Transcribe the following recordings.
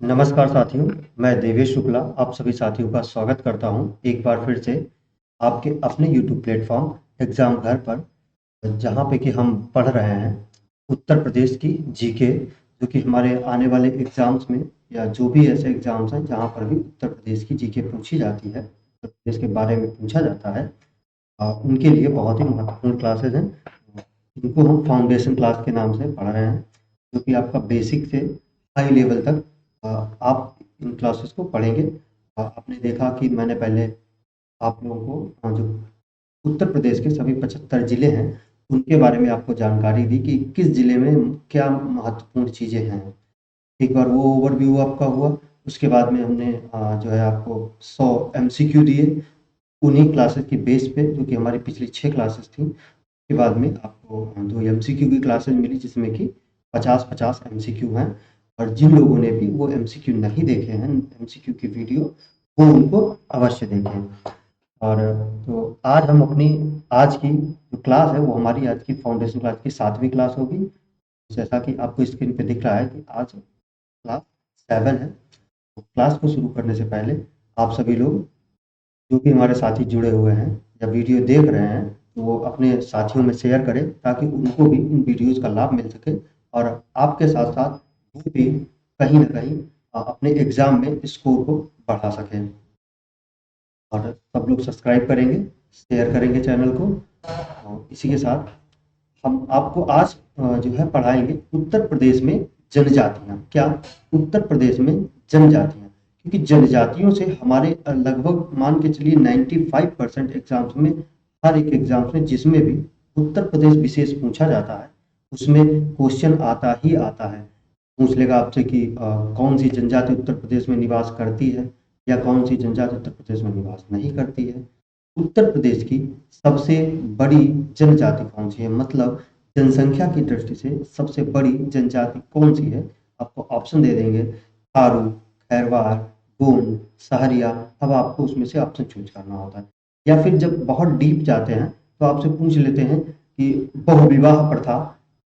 नमस्कार साथियों, मैं देवेश शुक्ला आप सभी साथियों का स्वागत करता हूं एक बार फिर से आपके अपने यूट्यूब प्लेटफॉर्म एग्ज़ाम घर पर, जहां पे कि हम पढ़ रहे हैं उत्तर प्रदेश की जीके, जो कि हमारे आने वाले एग्ज़ाम्स में या जो भी ऐसे एग्ज़ाम्स हैं जहां पर भी उत्तर प्रदेश की जीके पूछी जाती है, उत्तर प्रदेश के बारे में पूछा जाता है, उनके लिए बहुत ही महत्वपूर्ण क्लासेस हैं। इनको हम फाउंडेशन क्लास के नाम से पढ़ रहे हैं, जो कि आपका बेसिक से हाई लेवल तक आप इन क्लासेस को पढ़ेंगे। आपने देखा कि मैंने पहले आप लोगों को जो उत्तर प्रदेश के सभी 75 ज़िले हैं, उनके बारे में आपको जानकारी दी कि किस ज़िले में क्या महत्वपूर्ण चीज़ें हैं। एक बार वो ओवरव्यू आपका हुआ, उसके बाद में हमने जो है आपको 100 एमसीक्यू दिए, उन्हीं क्लासेस की बेस पे, जो कि हमारी पिछली 6 क्लासेस थी। उसके बाद में आपको 2 एमसीक्यू की क्लासेस मिली, जिसमें कि 50-50 एमसीक्यू हैं, और जिन लोगों ने भी वो एमसीक्यू नहीं देखे हैं, एमसीक्यू की वीडियो, वो उनको अवश्य देखें। और तो आज हम अपनी आज की जो क्लास है, वो हमारी आज की फाउंडेशन क्लास की 7वीं क्लास होगी। जैसा कि आपको स्क्रीन पे दिख रहा है कि आज क्लास 7 है। तो क्लास को शुरू करने से पहले आप सभी लोग जो भी हमारे साथी जुड़े हुए हैं या वीडियो देख रहे हैं, तो वो अपने साथियों में शेयर करें, ताकि उनको भी इन वीडियोज़ का लाभ मिल सके और आपके साथ-साथ वो भी कहीं न कहीं अपने एग्ज़ाम में स्कोर को बढ़ा सकें। और सब लोग सब्सक्राइब करेंगे, शेयर करेंगे चैनल को, और इसी के साथ हम आपको आज जो है पढ़ाएँगे उत्तर प्रदेश में जनजातियाँ। क्या? उत्तर प्रदेश में जनजातियाँ। क्योंकि जनजातियों से हमारे लगभग मान के चलिए 95% एग्ज़ाम्स में, हर एक एग्ज़ाम्स में जिसमें भी उत्तर प्रदेश विशेष पूछा जाता है, उसमें क्वेश्चन आता ही आता है। पूछ लेगा आपसे कि कौन सी जनजाति उत्तर प्रदेश में निवास करती है, या कौन सी जनजाति उत्तर प्रदेश में निवास नहीं करती है। उत्तर प्रदेश की सबसे बड़ी जनजाति कौन सी है, मतलब जनसंख्या की दृष्टि से सबसे बड़ी जनजाति कौन सी है। आपको ऑप्शन दे देंगे, थारू, खैरवार, गोंड, सहरिया। अब आपको उसमें से ऑप्शन चूज करना होता है, या फिर जब बहुत डीप जाते हैं तो आपसे पूछ लेते हैं कि बहुविवाह प्रथा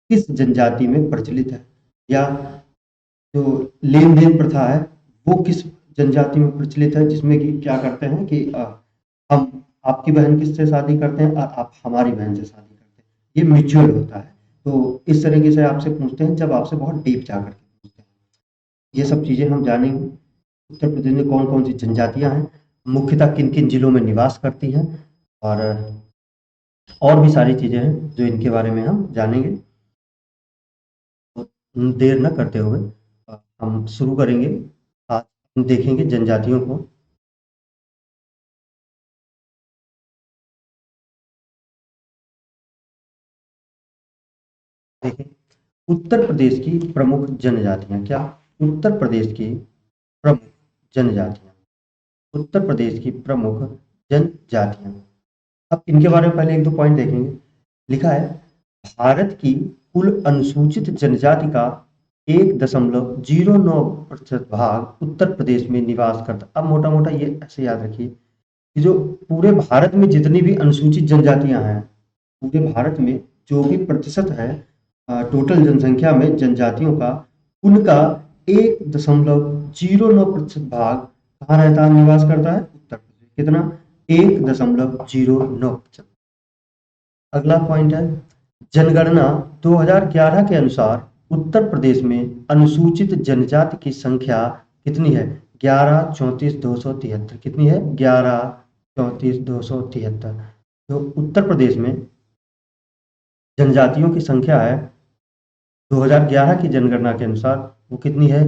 किस जनजाति में प्रचलित है, या जो लेन देन प्रथा है वो किस जनजाति में प्रचलित है, जिसमें कि क्या करते हैं कि हम आपकी बहन किससे शादी करते हैं और आप हमारी बहन से शादी करते हैं, ये म्यूचुअल होता है। तो इस तरीके से आपसे पूछते हैं, जब आपसे बहुत डीप जा करके पूछते हैं। ये सब चीज़ें हम जानेंगे। उत्तर प्रदेश में कौन कौन सी जनजातियां हैं, मुख्यतः किन किन जिलों में निवास करती हैं, और भी सारी चीज़ें हैं जो इनके बारे में हम जानेंगे। तो देर न करते हुए हम शुरू करेंगे। आज हम देखेंगे जनजातियों को। देखें, उत्तर प्रदेश की प्रमुख जनजातियां। क्या? उत्तर प्रदेश की प्रमुख जनजातियां। उत्तर प्रदेश की प्रमुख जनजातियां। अब इनके बारे में पहले एक दो पॉइंट देखेंगे। लिखा है, भारत की कुल अनुसूचित जनजाति का 1.09% भाग उत्तर प्रदेश में निवास करता। अब मोटा मोटा ये ऐसे याद रखिए कि जो पूरे भारत में जितनी भी अनुसूचित जनजातियां हैं, पूरे भारत में जो भी प्रतिशत है टोटल जनसंख्या में जनजातियों का, उनका 1.09% भाग कहाँ रहता है, निवास करता है? उत्तर प्रदेश। कितना? 1.09%। अगला पॉइंट है, जनगणना 2011 के अनुसार उत्तर प्रदेश में अनुसूचित जनजाति की संख्या कितनी है? 11,34,273। कितनी है? 11,34,273। जो उत्तर प्रदेश में जनजातियों की संख्या है 2011 की जनगणना के अनुसार, वो कितनी है?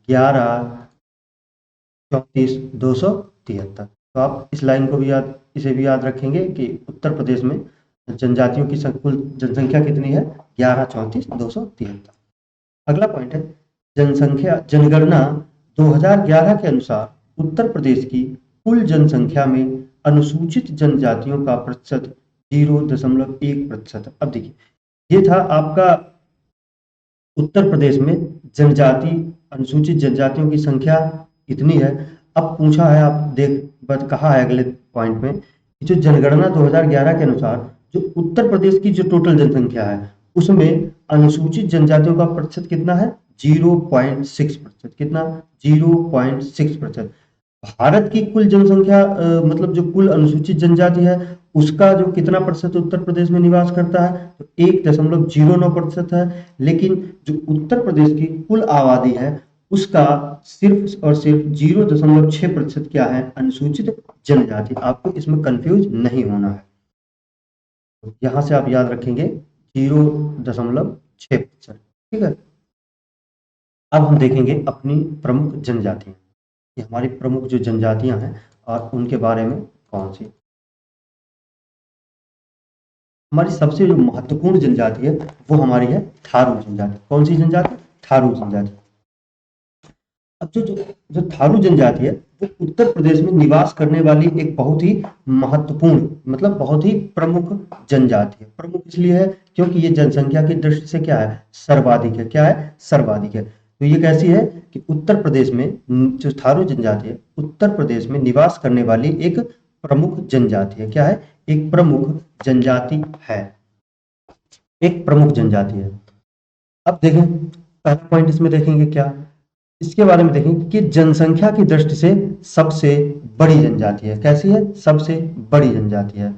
11,34,273। तो आप इस लाइन को भी याद, इसे भी याद रखेंगे कि उत्तर प्रदेश में जनजातियों की कुल जनसंख्या कितनी है? 11,34,273। अगला पॉइंट है, जनसंख्या जनगणना 2011 के अनुसार उत्तर प्रदेश की कुल जनसंख्या में अनुसूचित जनजातियों का प्रतिशत 0.1%। अब देखिए, ये था आपका उत्तर प्रदेश में जनजाति, अनुसूचित जनजातियों की संख्या इतनी है। अब पूछा है, आप देख बत कहा है अगले पॉइंट में कि जो जनगणना 2011 के अनुसार जो उत्तर प्रदेश की जो टोटल जनसंख्या है, उसमें अनुसूचित जनजातियों का प्रतिशत कितना है? 0.6%। कितना? 0.6%। भारत की कुल जनसंख्या मतलब जो कुल अनुसूचित जनजाति है उसका जो कितना प्रतिशत उत्तर प्रदेश में निवास करता है, तो 1.09% है। लेकिन जो उत्तर प्रदेश की कुल आबादी है उसका सिर्फ और सिर्फ 0.6% क्या है? अनुसूचित जनजाति। आपको इसमें कंफ्यूज नहीं होना है, तो यहाँ से आप याद रखेंगे 0.6%। ठीक है। अब हम देखेंगे अपनी प्रमुख जनजातियां, कि हमारी प्रमुख जो जनजातियां हैं और उनके बारे में कौन सी। हमारी सबसे जो महत्वपूर्ण जनजाति है वो हमारी है थारू जनजाति। कौन सी जनजाति? थारू जनजाति। अब जो थारू जनजाति है वो उत्तर प्रदेश में निवास करने वाली एक बहुत ही महत्वपूर्ण मतलब बहुत ही प्रमुख जनजाति है। प्रमुख इसलिए है क्योंकि ये जनसंख्या की दृष्टि से क्या है? सर्वाधिक है। क्या है? सर्वाधिक है। तो ये कैसी है कि उत्तर प्रदेश में जो थारू जनजाति है उत्तर प्रदेश में निवास करने वाली एक प्रमुख जनजाति है। क्या है? एक प्रमुख जनजाति है। एक प्रमुख जनजाति है। अब देखें पहला पॉइंट इसमें देखेंगे क्या, इसके बारे में देखेंगे कि जनसंख्या की दृष्टि से सबसे बड़ी जनजाति है। कैसी है? सबसे बड़ी जनजाति है।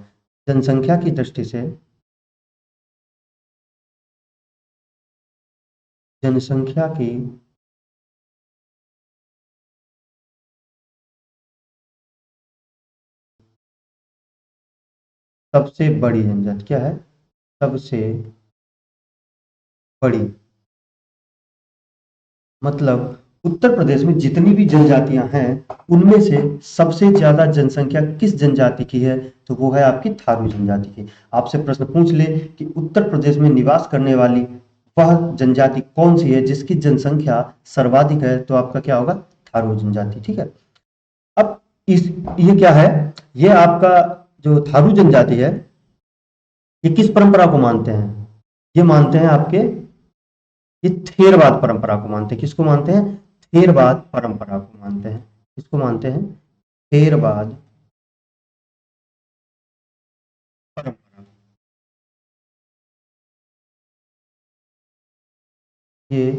जनसंख्या की दृष्टि से जनसंख्या की सबसे बड़ी जनजाति क्या है? सबसे बड़ी मतलब उत्तर प्रदेश में जितनी भी जनजातियां हैं उनमें से सबसे ज्यादा जनसंख्या किस जनजाति की है? तो वो है आपकी थारू जनजाति की। आपसे प्रश्न पूछ ले कि उत्तर प्रदेश में निवास करने वाली वह जनजाति कौन सी है जिसकी जनसंख्या सर्वाधिक है, तो आपका क्या होगा? थारू जनजाति। ठीक है। अब इस ये क्या है? ये आपका जो थारू जनजाति है ये किस परंपरा को मानते हैं? ये मानते हैं आपके ये थेरवाद परंपरा को मानते हैं। किसको मानते हैं? थेरवाद परंपरा को मानते हैं। किसको मानते हैं? थेरवाद परंपरा। ये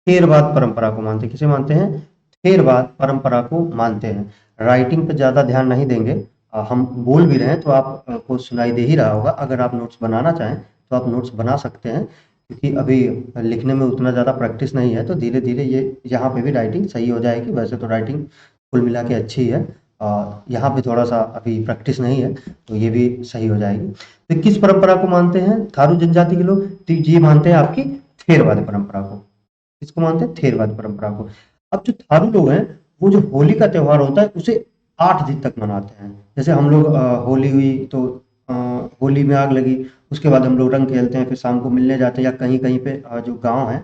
थेरवाद परंपरा को मानते हैं। किसे मानते हैं? थेरवाद परंपरा को मानते हैं। राइटिंग पे ज्यादा ध्यान नहीं देंगे। हम बोल भी रहे हैं तो आपको सुनाई दे ही रहा होगा। अगर आप नोट्स बनाना चाहें तो आप नोट्स बना सकते हैं, क्योंकि अभी लिखने में उतना ज़्यादा प्रैक्टिस नहीं है, तो धीरे धीरे ये यहाँ पे भी राइटिंग सही हो जाएगी। वैसे तो राइटिंग कुल मिला के अच्छी है, और यहाँ पे थोड़ा सा अभी प्रैक्टिस नहीं है तो ये भी सही हो जाएगी। तो किस परंपरा को मानते हैं थारू जनजाति के लोग? तो ये मानते हैं आपकी थेरवाद परंपरा को। किसको मानते हैं? थेरवाद परंपरा को। अब जो थारू लोग हैं वो जो होली का त्योहार होता है उसे 8 दिन तक मनाते हैं। जैसे हम लोग होली हुई तो अ, होली में आग लगी, उसके बाद हम लोग रंग खेलते हैं, फिर शाम को मिलने जाते हैं, या कहीं कहीं पे जो गांव है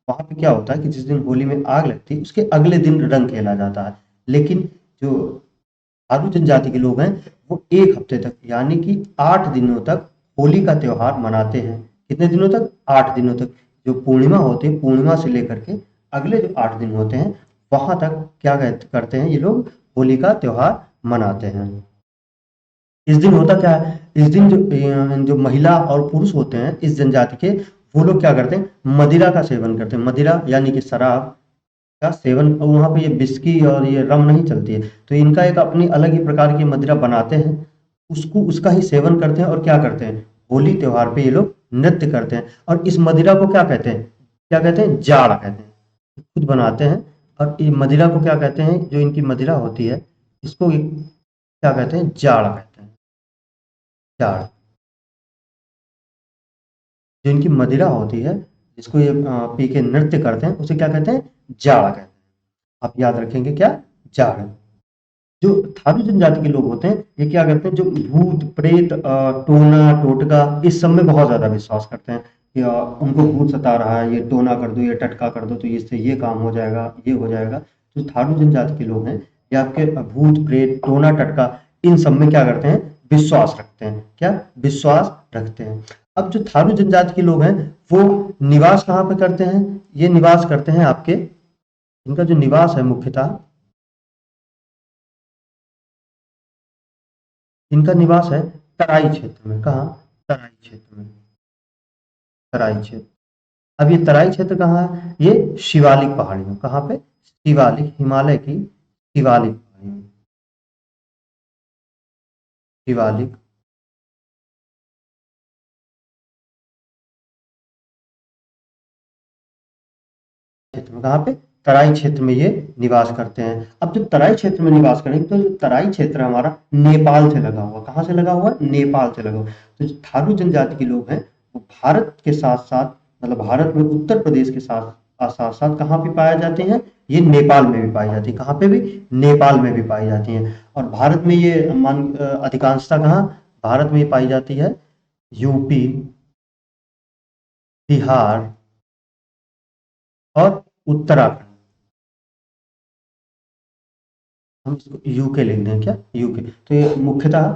वहां पे क्या होता है कि जिस दिन होली में आग लगती है उसके अगले दिन रंग खेला जाता है। लेकिन जो थारू जनजाति के लोग हैं वो 1 हफ्ते तक यानी कि 8 दिनों तक होली का त्योहार मनाते हैं। कितने दिनों तक? 8 दिनों तक। जो पूर्णिमा होती है, पूर्णिमा से लेकर के अगले जो 8 दिन होते हैं वहां तक क्या करते हैं ये लोग? होली का त्योहार मनाते हैं। इस दिन होता क्या है? इस दिन जो महिला और पुरुष होते हैं इस जनजाति के, वो लोग क्या करते हैं? मदिरा का सेवन करते हैं। मदिरा यानी कि शराब का सेवन। और वहाँ पे ये विस्की और ये रम नहीं चलती है, तो इनका एक अपनी अलग ही प्रकार की मदिरा बनाते हैं, उसको उसका ही सेवन करते हैं। और क्या करते हैं? होली त्योहार पे ये लोग नृत्य करते हैं। और इस मदिरा को क्या कहते हैं? क्या कहते हैं? जाड़ कहते हैं। खुद बनाते हैं। और ये मदिरा को क्या कहते हैं? जो इनकी मदिरा होती है इसको क्या कहते हैं? जाड़ कहते हैं। जाड़। जो इनकी मदिरा होती है जिसको ये पी के नृत्य करते हैं उसे क्या कहते हैं? जाड़ कहते हैं। आप याद रखेंगे क्या? जाड़। जो थारू जनजाति के लोग होते हैं ये क्या करते हैं? जो भूत प्रेत टोना टोटका इस सब में बहुत ज्यादा विश्वास करते हैं कि उनको भूत सता रहा है, ये टोना कर दो, ये टटका कर दो तो इससे ये काम हो जाएगा, ये हो जाएगा। जो थारू जनजाति के लोग हैं ये आपके भूत प्रेत टोना टटका इन सब में क्या करते हैं? विश्वास रखते हैं। क्या विश्वास रखते हैं? अब जो थारू जनजाति के लोग हैं वो निवास कहाँ पे करते हैं? ये निवास करते हैं आपके, इनका जो निवास है मुख्यतः, इनका निवास है तराई क्षेत्र में। कहाँ? तराई क्षेत्र में। तराई क्षेत्र। अब ये तराई क्षेत्र कहाँ है? ये शिवालिक पहाड़ियों, कहाँ पे? शिवालिक, हिमालय की शिवालिक पहाड़ियों, शिवालिक क्षेत्र में, कहाँ पे? तराई क्षेत्र में ये निवास करते हैं। अब जब तराई क्षेत्र में निवास करेंगे तो जो तराई क्षेत्र हमारा नेपाल से लगा हुआ, कहाँ से लगा हुआ? नेपाल से लगा हुआ। तो जो थारू जनजाति के लोग हैं वो भारत के साथ साथ, मतलब भारत में उत्तर प्रदेश के साथ साथ साथ कहाँ पे पाए जाते हैं? ये नेपाल में भी पाई जाती है। कहाँ पे भी? नेपाल में भी पाई जाती हैं। और भारत में ये अधिकांशतः कहाँ भारत में पाई जाती है? यूपी, बिहार और उत्तराखंड। हम इसको यूके लिख दें क्या? यूके। तो ये मुख्यतः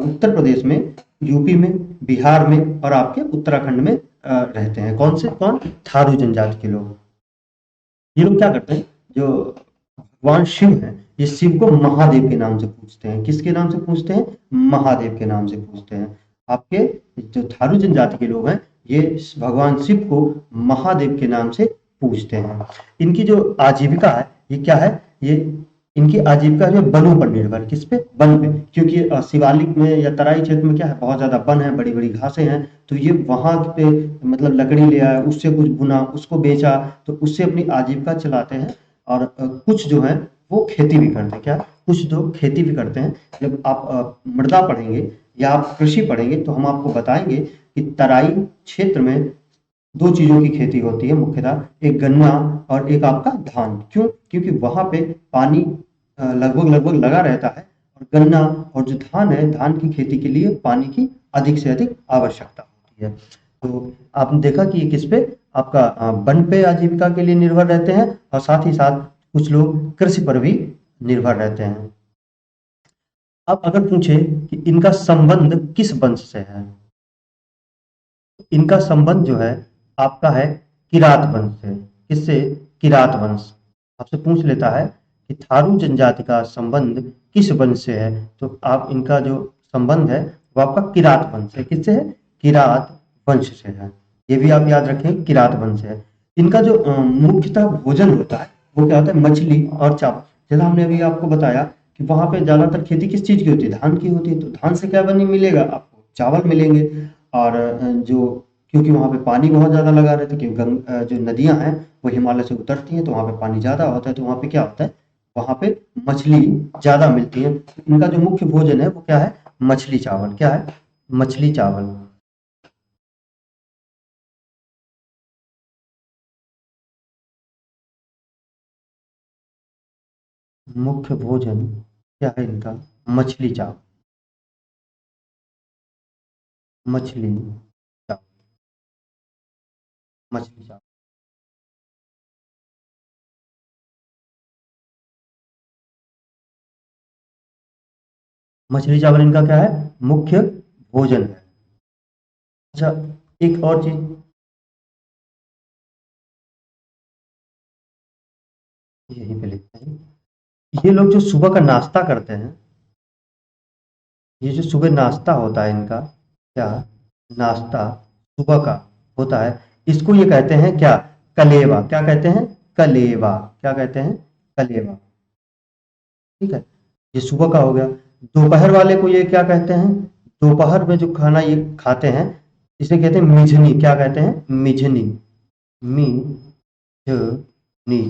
उत्तर प्रदेश में, यूपी में, बिहार में और आपके उत्तराखंड में रहते हैं। कौन से? कौन? थारू जनजाति के लोग। ये लोग क्या करते हैं? जो भगवान शिव हैं, ये शिव को महादेव के नाम से पूजते हैं। किसके नाम से पूजते हैं? महादेव के नाम से पूजते हैं। आपके जो थारू जनजाति के लोग हैं ये भगवान शिव को महादेव के नाम से पूजते हैं। इनकी जो आजीविका है ये क्या है? ये इनकी आजीविका जो वनों पर निर्भर, किस पे? वन पे। क्योंकि शिवालिक में या तराई क्षेत्र में क्या है? बहुत ज्यादा वन है, बड़ी बड़ी घासें हैं। तो ये वहां पे मतलब लकड़ी ले आया, उससे कुछ बुना, उसको बेचा, तो उससे अपनी आजीविका चलाते हैं। और कुछ जो है वो खेती भी करते हैं। क्या? कुछ लोग खेती भी करते हैं। जब आप मृदा पढ़ेंगे या आप कृषि पढ़ेंगे तो हम आपको बताएंगे कि तराई क्षेत्र में दो चीजों की खेती होती है मुख्यतः, एक गन्ना और एक आपका धान। क्यों? क्योंकि वहां पे पानी लगभग लगभग लगा रहता है। और गन्ना और जो धान है, धान की खेती के लिए पानी की अधिक से अधिक आवश्यकता होती है। तो आपने देखा कि ये किस पे? आपका वन पे आजीविका के लिए निर्भर रहते हैं और साथ ही साथ कुछ लोग कृषि पर भी निर्भर रहते हैं। अब अगर पूछे कि इनका संबंध किस वंश से है, इनका संबंध जो है आपका है किरात वंश से। किससे? किरात वंश। आपसे पूछ लेता है कि थारू जनजाति का संबंध किस वंश से है, तो आप इनका जो संबंध है वो आपका किरात वंश है। किससे है? किरात वंश से है। ये भी आप याद रखें, किरात वंश है। इनका जो मुख्यतः भोजन होता है वो क्या होता है? मछली और चावल। जैसा हमने अभी आपको बताया कि वहां पे ज्यादातर खेती किस चीज की होती है? धान की होती है। तो धान से क्या बनी मिलेगा आपको? चावल मिलेंगे। और जो क्योंकि वहाँ पे पानी बहुत ज़्यादा लगा रहता है, क्योंकि जो नदियाँ हैं वो हिमालय से उतरती हैं, तो वहाँ पे पानी ज़्यादा होता है। तो वहाँ पे क्या होता है? वहाँ पे मछली ज़्यादा मिलती है। तो इनका जो मुख्य भोजन है वो क्या है? मछली चावल। क्या है? मछली चावल। मुख्य भोजन क्या है इनका? मछली चावल। मछली चावल। मछली चावल। मछली चावल इनका क्या है? मुख्य भोजन है। अच्छा, एक और चीज यहीं पे लिखते हैं। ये लोग जो सुबह का नाश्ता करते हैं, ये जो सुबह नाश्ता होता है इनका, क्या नाश्ता सुबह का होता है, इसको ये कहते हैं क्या? कलेवा। क्या कहते हैं? कलेवा। क्या कहते हैं? कलेवा। ठीक है, ये सुबह का हो गया। दोपहर वाले को ये क्या कहते हैं? दोपहर में जो खाना ये खाते हैं इसे कहते हैं मिझनी। क्या कहते हैं? मिझनी। मिझनी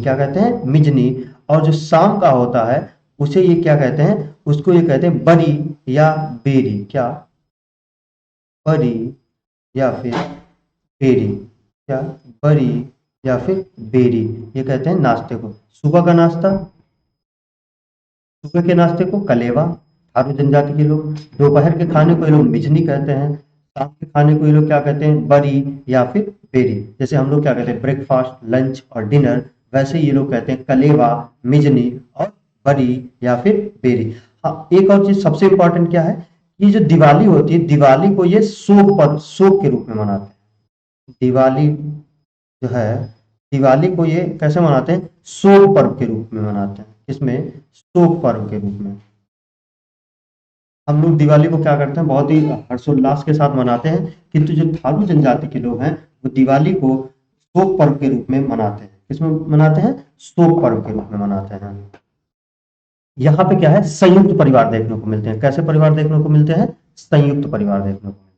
क्या कहते हैं? मिझनी। और जो शाम का होता है उसे ये क्या कहते हैं? उसको ये कहते हैं बरी या बेरी। क्या? बरी या फिर बेरी। क्या? बरी या फिर बेरी। ये कहते हैं नाश्ते को। सुबह का नाश्ता, सुबह के नाश्ते को कलेवा, थारू जनजाति के लोग। दोपहर के खाने को ये लोग मिजनी कहते हैं। शाम के खाने को ये लोग क्या कहते हैं? बरी या फिर बेरी। जैसे हम लोग क्या कहते हैं? ब्रेकफास्ट, लंच और डिनर, वैसे ये लोग कहते हैं कलेवा, मिजनी और बरी या फिर बेरी। हाँ, एक और चीज सबसे इंपॉर्टेंट क्या है? ये जो दिवाली होती है, दिवाली को ये शोक पर्व, शोक के रूप में मनाते हैं। दिवाली जो है, दिवाली को ये कैसे मनाते हैं? शोक पर्व के रूप में मनाते हैं। किसमें? शोक पर्व के रूप में। हम लोग दिवाली को क्या करते हैं? बहुत ही हर्षोल्लास के साथ मनाते हैं। किंतु जो थारू जनजाति के लोग हैं वो दिवाली को शोक पर्व के रूप में मनाते हैं। किसमें मनाते हैं? शोक पर्व के रूप में मनाते हैं। यहाँ पे क्या है? संयुक्त परिवार देखने को मिलते हैं। कैसे परिवार देखने को मिलते हैं? संयुक्त परिवार देखने को मिलते हैं।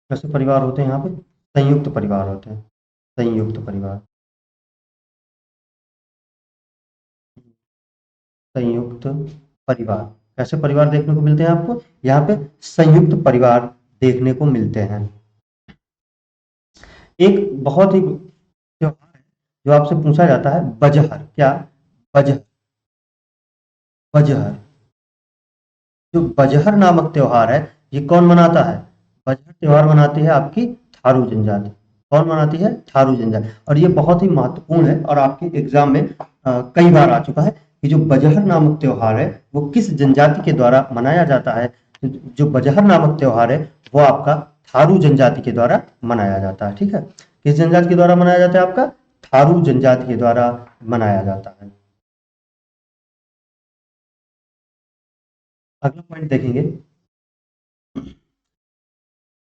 कैसे परिवार होते हैं यहाँ पे? संयुक्त परिवार होते हैं। संयुक्त परिवार, संयुक्त परिवार। कैसे परिवार देखने को मिलते हैं आपको? यहाँ पे संयुक्त परिवार देखने को मिलते हैं। एक बहुत ही त्योहार है जो आपसे पूछा जाता है, बजहर। क्या? बजहर। बजहर। जो बजहर नामक त्योहार है, ये कौन मनाता है? बजहर त्योहार मनाती है आपकी थारू जनजाति। कौन मनाती है? थारू जनजाति। और ये बहुत ही महत्वपूर्ण है और आपके एग्जाम में कई बार आ चुका है कि जो बजहर नामक त्योहार है वो किस जनजाति के द्वारा मनाया जाता है। जो बजहर नामक त्योहार है वो आपका थारू जनजाति के द्वारा मनाया जाता है। ठीक है, किस जनजाति के द्वारा मनाया जाता है? आपका थारू जनजाति के द्वारा मनाया जाता है। अगला पॉइंट देखेंगे,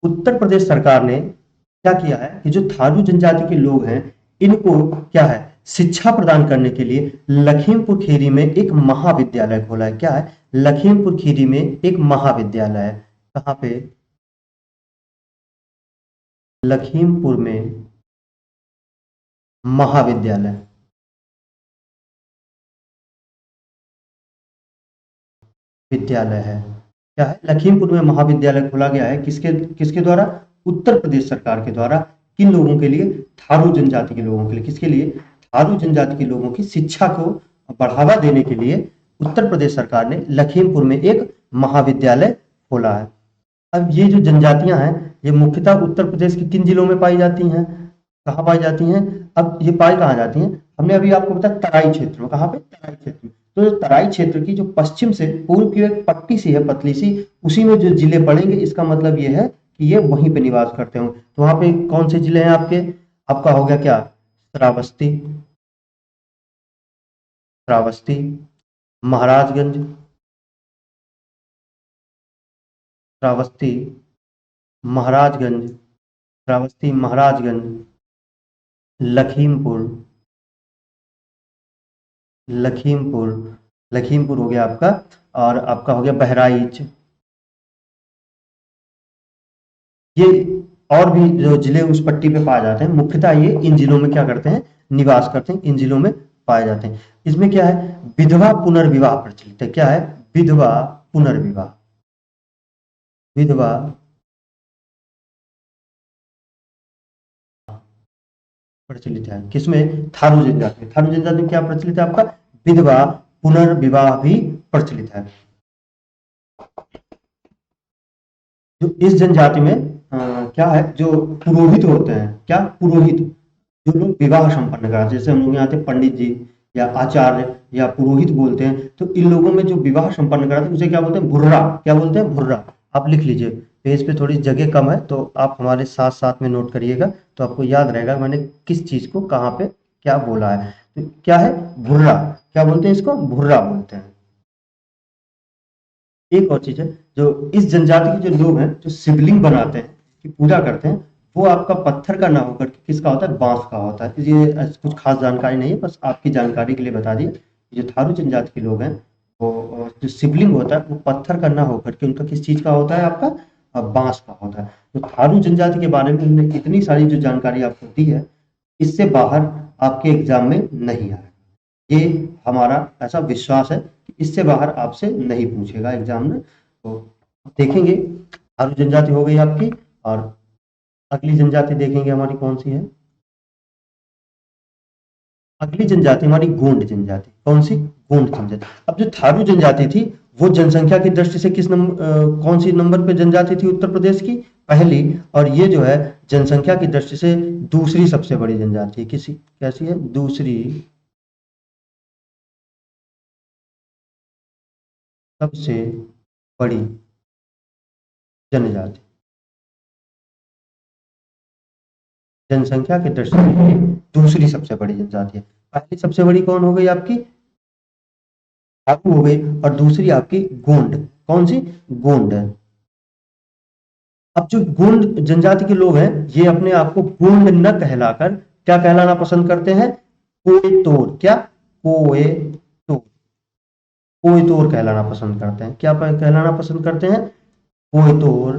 उत्तर प्रदेश सरकार ने क्या किया है कि जो थारू जनजाति के लोग हैं इनको क्या है, शिक्षा प्रदान करने के लिए लखीमपुर खीरी में एक महाविद्यालय खोला है। क्या है? लखीमपुर खीरी में एक महाविद्यालय है। कहाँ पे? लखीमपुर में महाविद्यालय, विद्यालय है। क्या है? लखीमपुर में महाविद्यालय खोला गया है। किसके किसके द्वारा? उत्तर प्रदेश सरकार के द्वारा। किन लोगों के लिए? थारू जनजाति के लोगों के लिए। किसके लिए? थारू जनजाति के लोगों की शिक्षा को बढ़ावा देने के लिए उत्तर प्रदेश सरकार ने लखीमपुर में एक महाविद्यालय खोला है। अब ये जो जनजातियां हैं ये मुख्यतः उत्तर प्रदेश के किन जिलों में पाई जाती हैं? कहाँ पाई जाती हैं? अब ये पाई कहाँ जाती हैं? हमने अभी आपको बताया तराई क्षेत्र में। कहाँ पे? तराई क्षेत्र में। तो जो तराई क्षेत्र की जो पश्चिम से पूर्व की एक पट्टी सी है, पतली सी, उसी में जो जिले पड़ेंगे, इसका मतलब ये है कि ये वहीं पे निवास करते हों। तो वहां पे कौन से जिले हैं आपके? आपका हो गया क्या? श्रावस्ती, श्रावस्ती, महाराजगंज, श्रावस्ती, महाराजगंज, श्रावस्ती, महाराजगंज, लखीमपुर, लखीमपुर, लखीमपुर हो गया आपका। और आपका हो गया बहराइच। ये और भी जो जिले उस पट्टी पे पाए जाते हैं, मुख्यतः ये इन जिलों में क्या करते हैं? निवास करते हैं, इन जिलों में पाए जाते हैं। इसमें क्या है? विधवा पुनर्विवाह प्रचलित है। क्या है? विधवा पुनर्विवाह, विधवा प्रचलित है। किसमें? थारू जनजाति में। थारू जनजाति में क्या प्रचलित है आपका? विधवा पुनर्विवाह भी प्रचलित है। जो इस जनजाति में क्या है, जो पुरोहित होते हैं, क्या? पुरोहित, जो लोग विवाह संपन्न कराते हैं, जैसे हम लोग यहाँ आते हैं पंडित जी या आचार्य या पुरोहित बोलते हैं, तो इन लोगों में जो विवाह संपन्न कराते हैं उसे क्या बोलते हैं? भुर्रा। क्या बोलते हैं? भुर्रा। आप लिख लीजिए, पेज पे थोड़ी जगह कम है तो आप हमारे साथ साथ में नोट करिएगा, तो आपको याद रहेगा मैंने किस चीज को कहाँ पे क्या बोला है। तो क्या है? भुर्रा। क्या बोलते हैं इसको? भुर्रा बोलते हैं। एक और चीज है, जो इस जनजाति के जो लोग हैं जो शिवलिंग बनाते हैं, की पूजा करते हैं, वो आपका पत्थर का ना होकर के किसका होता है? बांस का होता है। ये कुछ खास जानकारी नहीं है, बस आपकी जानकारी के लिए बता दिए। जो थारू जनजाति के लोग हैं वो जो शिवलिंग होता है वो पत्थर का ना होकर के उनका किस चीज का होता है? आपका बांस का होता है। तो थारू जनजाति के बारे में हमने इतनी सारी जो जानकारी आपको दी है, इससे बाहर आपके एग्जाम में नहीं आएगा। ये हमारा ऐसा विश्वास है कि इससे बाहर आपसे नहीं पूछेगा एग्जाम में। तो देखेंगे, आरु जनजाति हो गई आपकी, और अगली जनजाति देखेंगे हमारी कौन सी है। अगली जनजाति हमारी गोंड जनजाति। कौन सी? गोंड जनजाति। अब जो थारू जनजाति थी वो जनसंख्या की दृष्टि से किस कौन सी नंबर पे जनजाति थी उत्तर प्रदेश की? पहली। और ये जो है जनसंख्या की दृष्टि से दूसरी सबसे बड़ी जनजाति है। किसी कैसी है? दूसरी सबसे बड़ी जनजाति, जनसंख्या की दृष्टि से दूसरी सबसे बड़ी जनजाति है। पहली सबसे बड़ी कौन हो गई आपकी? आगू हो गई, और दूसरी आपकी गोंड। कौन सी? गोंड है। अब जो गोंड जनजाति के लोग हैं, ये अपने आप को गोंड न कहलाकर क्या कहलाना पसंद करते हैं? कोयतोर। क्या? कोयतोर। कोयतोर कहलाना पसंद करते हैं। क्या कहलाना पसंद करते हैं? कोयतोर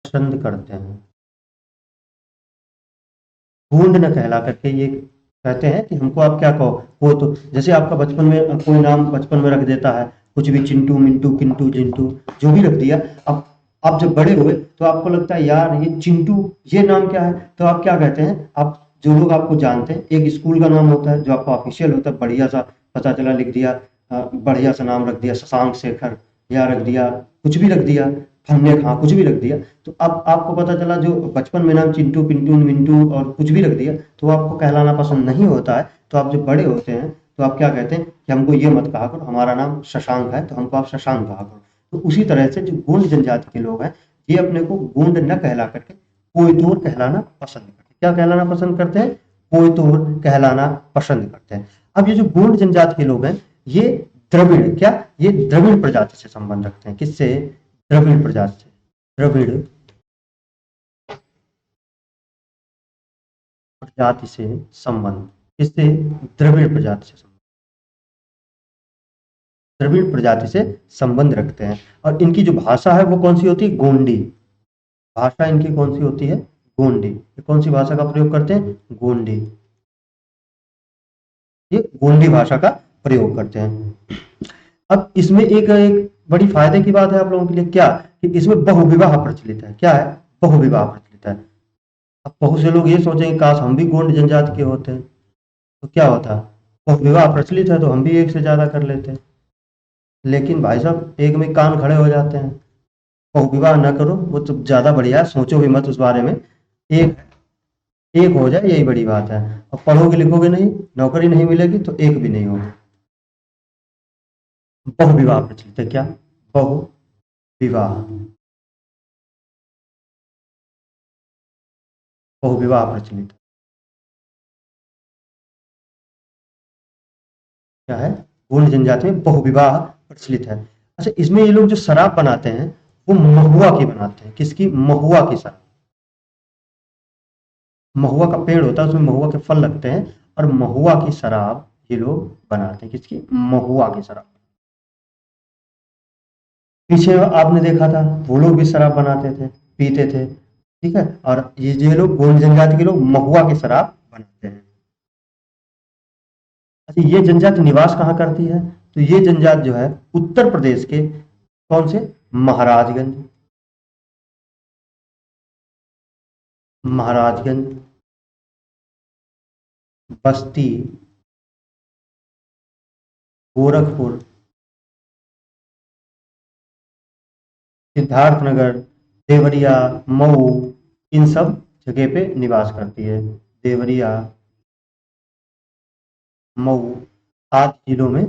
पसंद करते हैं। गोंड न कहला करके ये कहते हैं कि हमको आप क्या कहो, वो तो जैसे आपका बचपन में कोई नाम बचपन में रख देता है, कुछ भी, चिंटू मिंटू किंटू जिंटू, जो भी रख दिया। अब आप जब बड़े हुए तो आपको लगता है यार ये चिंटू, ये नाम क्या है? तो आप क्या कहते हैं? आप जो लोग आपको जानते हैं, एक स्कूल का नाम होता है जो आपका ऑफिशियल होता है, बढ़िया सा पता चला लिख दिया, बढ़िया सा नाम रख दिया, शशांक शेखर, या रख दिया, कुछ भी रख दिया, फन्ने खां, कुछ भी रख दिया। तो अब आपको पता चला जो बचपन में नाम चिंटू पिंटू मिंटू और कुछ भी रख दिया, तो आपको कहलाना पसंद नहीं होता है। तो आप जब बड़े होते हैं तो आप क्या कहते हैं कि हमको ये मत कहा करो, हमारा नाम शशांक है तो हमको आप शशांक कहा करो। तो उसी तरह से जो गोंड जनजाति के लोग हैं, ये अपने को गोंड न कहला करके कोयतोर कहलाना पसंद करते हैं। क्या कहलाना पसंद करते हैं? कोयतोर कहलाना पसंद करते हैं। अब ये जो गोंड जनजाति के लोग हैं, ये द्रविड़, क्या? ये द्रविड़ प्रजाति से संबंध रखते हैं। किससे? द्रविड़ प्रजाति से। द्रविड़ प्रजाति से संबंध। किससे? द्रविड़ प्रजाति से संबंध। द्रविड़ प्रजाति से संबंध रखते हैं। और इनकी जो भाषा है वो कौन सी होती है? गोंडी। भाषा इनकी कौन सी होती है? गोंडी। ये कौन सी भाषा का प्रयोग करते हैं? गोंडी। ये गोंडी भाषा का प्रयोग करते हैं। अब इसमें एक बड़ी फायदे की बात है आप लोगों के लिए, क्या? कि इसमें बहुविवाह प्रचलित है। क्या है? बहुविवाह प्रचलित है। अब बहुत से लोग ये सोचेंगे काश हम भी गोंड जनजाति के होते हैं, तो क्या होता? बहुविवाह प्रचलित है तो हम भी एक से ज्यादा कर लेते हैं। लेकिन भाई साहब, एक में कान खड़े हो जाते हैं। बहुविवाह न करो, वो तो ज्यादा बढ़िया है, सोचो भी मत उस बारे में। एक एक हो जाए यही बड़ी बात है। और पढ़ोगे लिखोगे नहीं, नौकरी नहीं मिलेगी तो एक भी नहीं होगी। बहुविवाह प्रचलित है। क्या? बहुविवाह। बहुविवाह प्रचलित है। क्या है? गोंड जनजाति में बहुविवाह प्रचलित है। अच्छा, इसमें ये लोग जो शराब बनाते हैं वो महुआ की बनाते हैं। किसकी? महुआ की शराब। महुआ का पेड़ होता है, उसमें महुआ के फल लगते हैं, और महुआ की शराब ये लोग बनाते हैं। किसकी? महुआ की शराब। पीछे आपने देखा था वो लोग भी शराब बनाते थे, पीते थे। ठीक है। और ये लोग गोंड जनजाति के लोग महुआ की शराब बनाते हैं। अच्छा, ये जनजाति निवास कहाँ करती है? तो ये जनजाति जो है उत्तर प्रदेश के कौन से? महाराजगंज। महाराजगंज, बस्ती, गोरखपुर, सिद्धार्थनगर, देवरिया, मऊ, इन सब जगह पे निवास करती है। देवरिया, मऊ आदि जिलों में,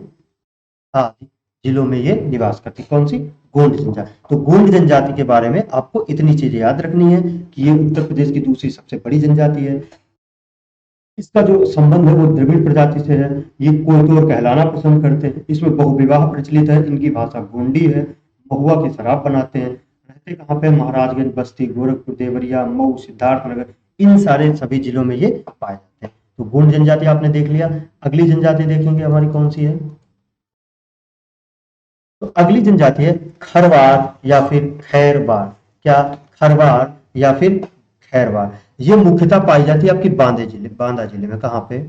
आदि जिलों में ये निवास करती है। कौन सी? गोंड जनजाति। तो गोंड जनजाति के बारे में आपको इतनी चीजें याद रखनी है कि ये उत्तर प्रदेश की दूसरी सबसे बड़ी जनजाति है। इसका जो संबंध है वो द्रविड़ प्रजाति से है। ये कोयतोर कहलाना पसंद करते हैं। इसमें बहुविवाह प्रचलित है। इनकी भाषा गोंडी है। महुआ की शराब बनाते हैं। रहते कहाँ पे? महाराजगंज, बस्ती, गोरखपुर, देवरिया, मऊ, सिद्धार्थनगर, इन सारे सभी जिलों में ये पाए जाते हैं। तो गोंड जनजाति आपने देख लिया। अगली जनजाति देखेंगे हमारी कौन सी है? तो अगली जनजाति है खरवार या फिर खैरवार। क्या? खरवार या फिर खैरवार। ये मुख्यतः पाई जाती है आपकी बांदा जिले में। कहाँ पे?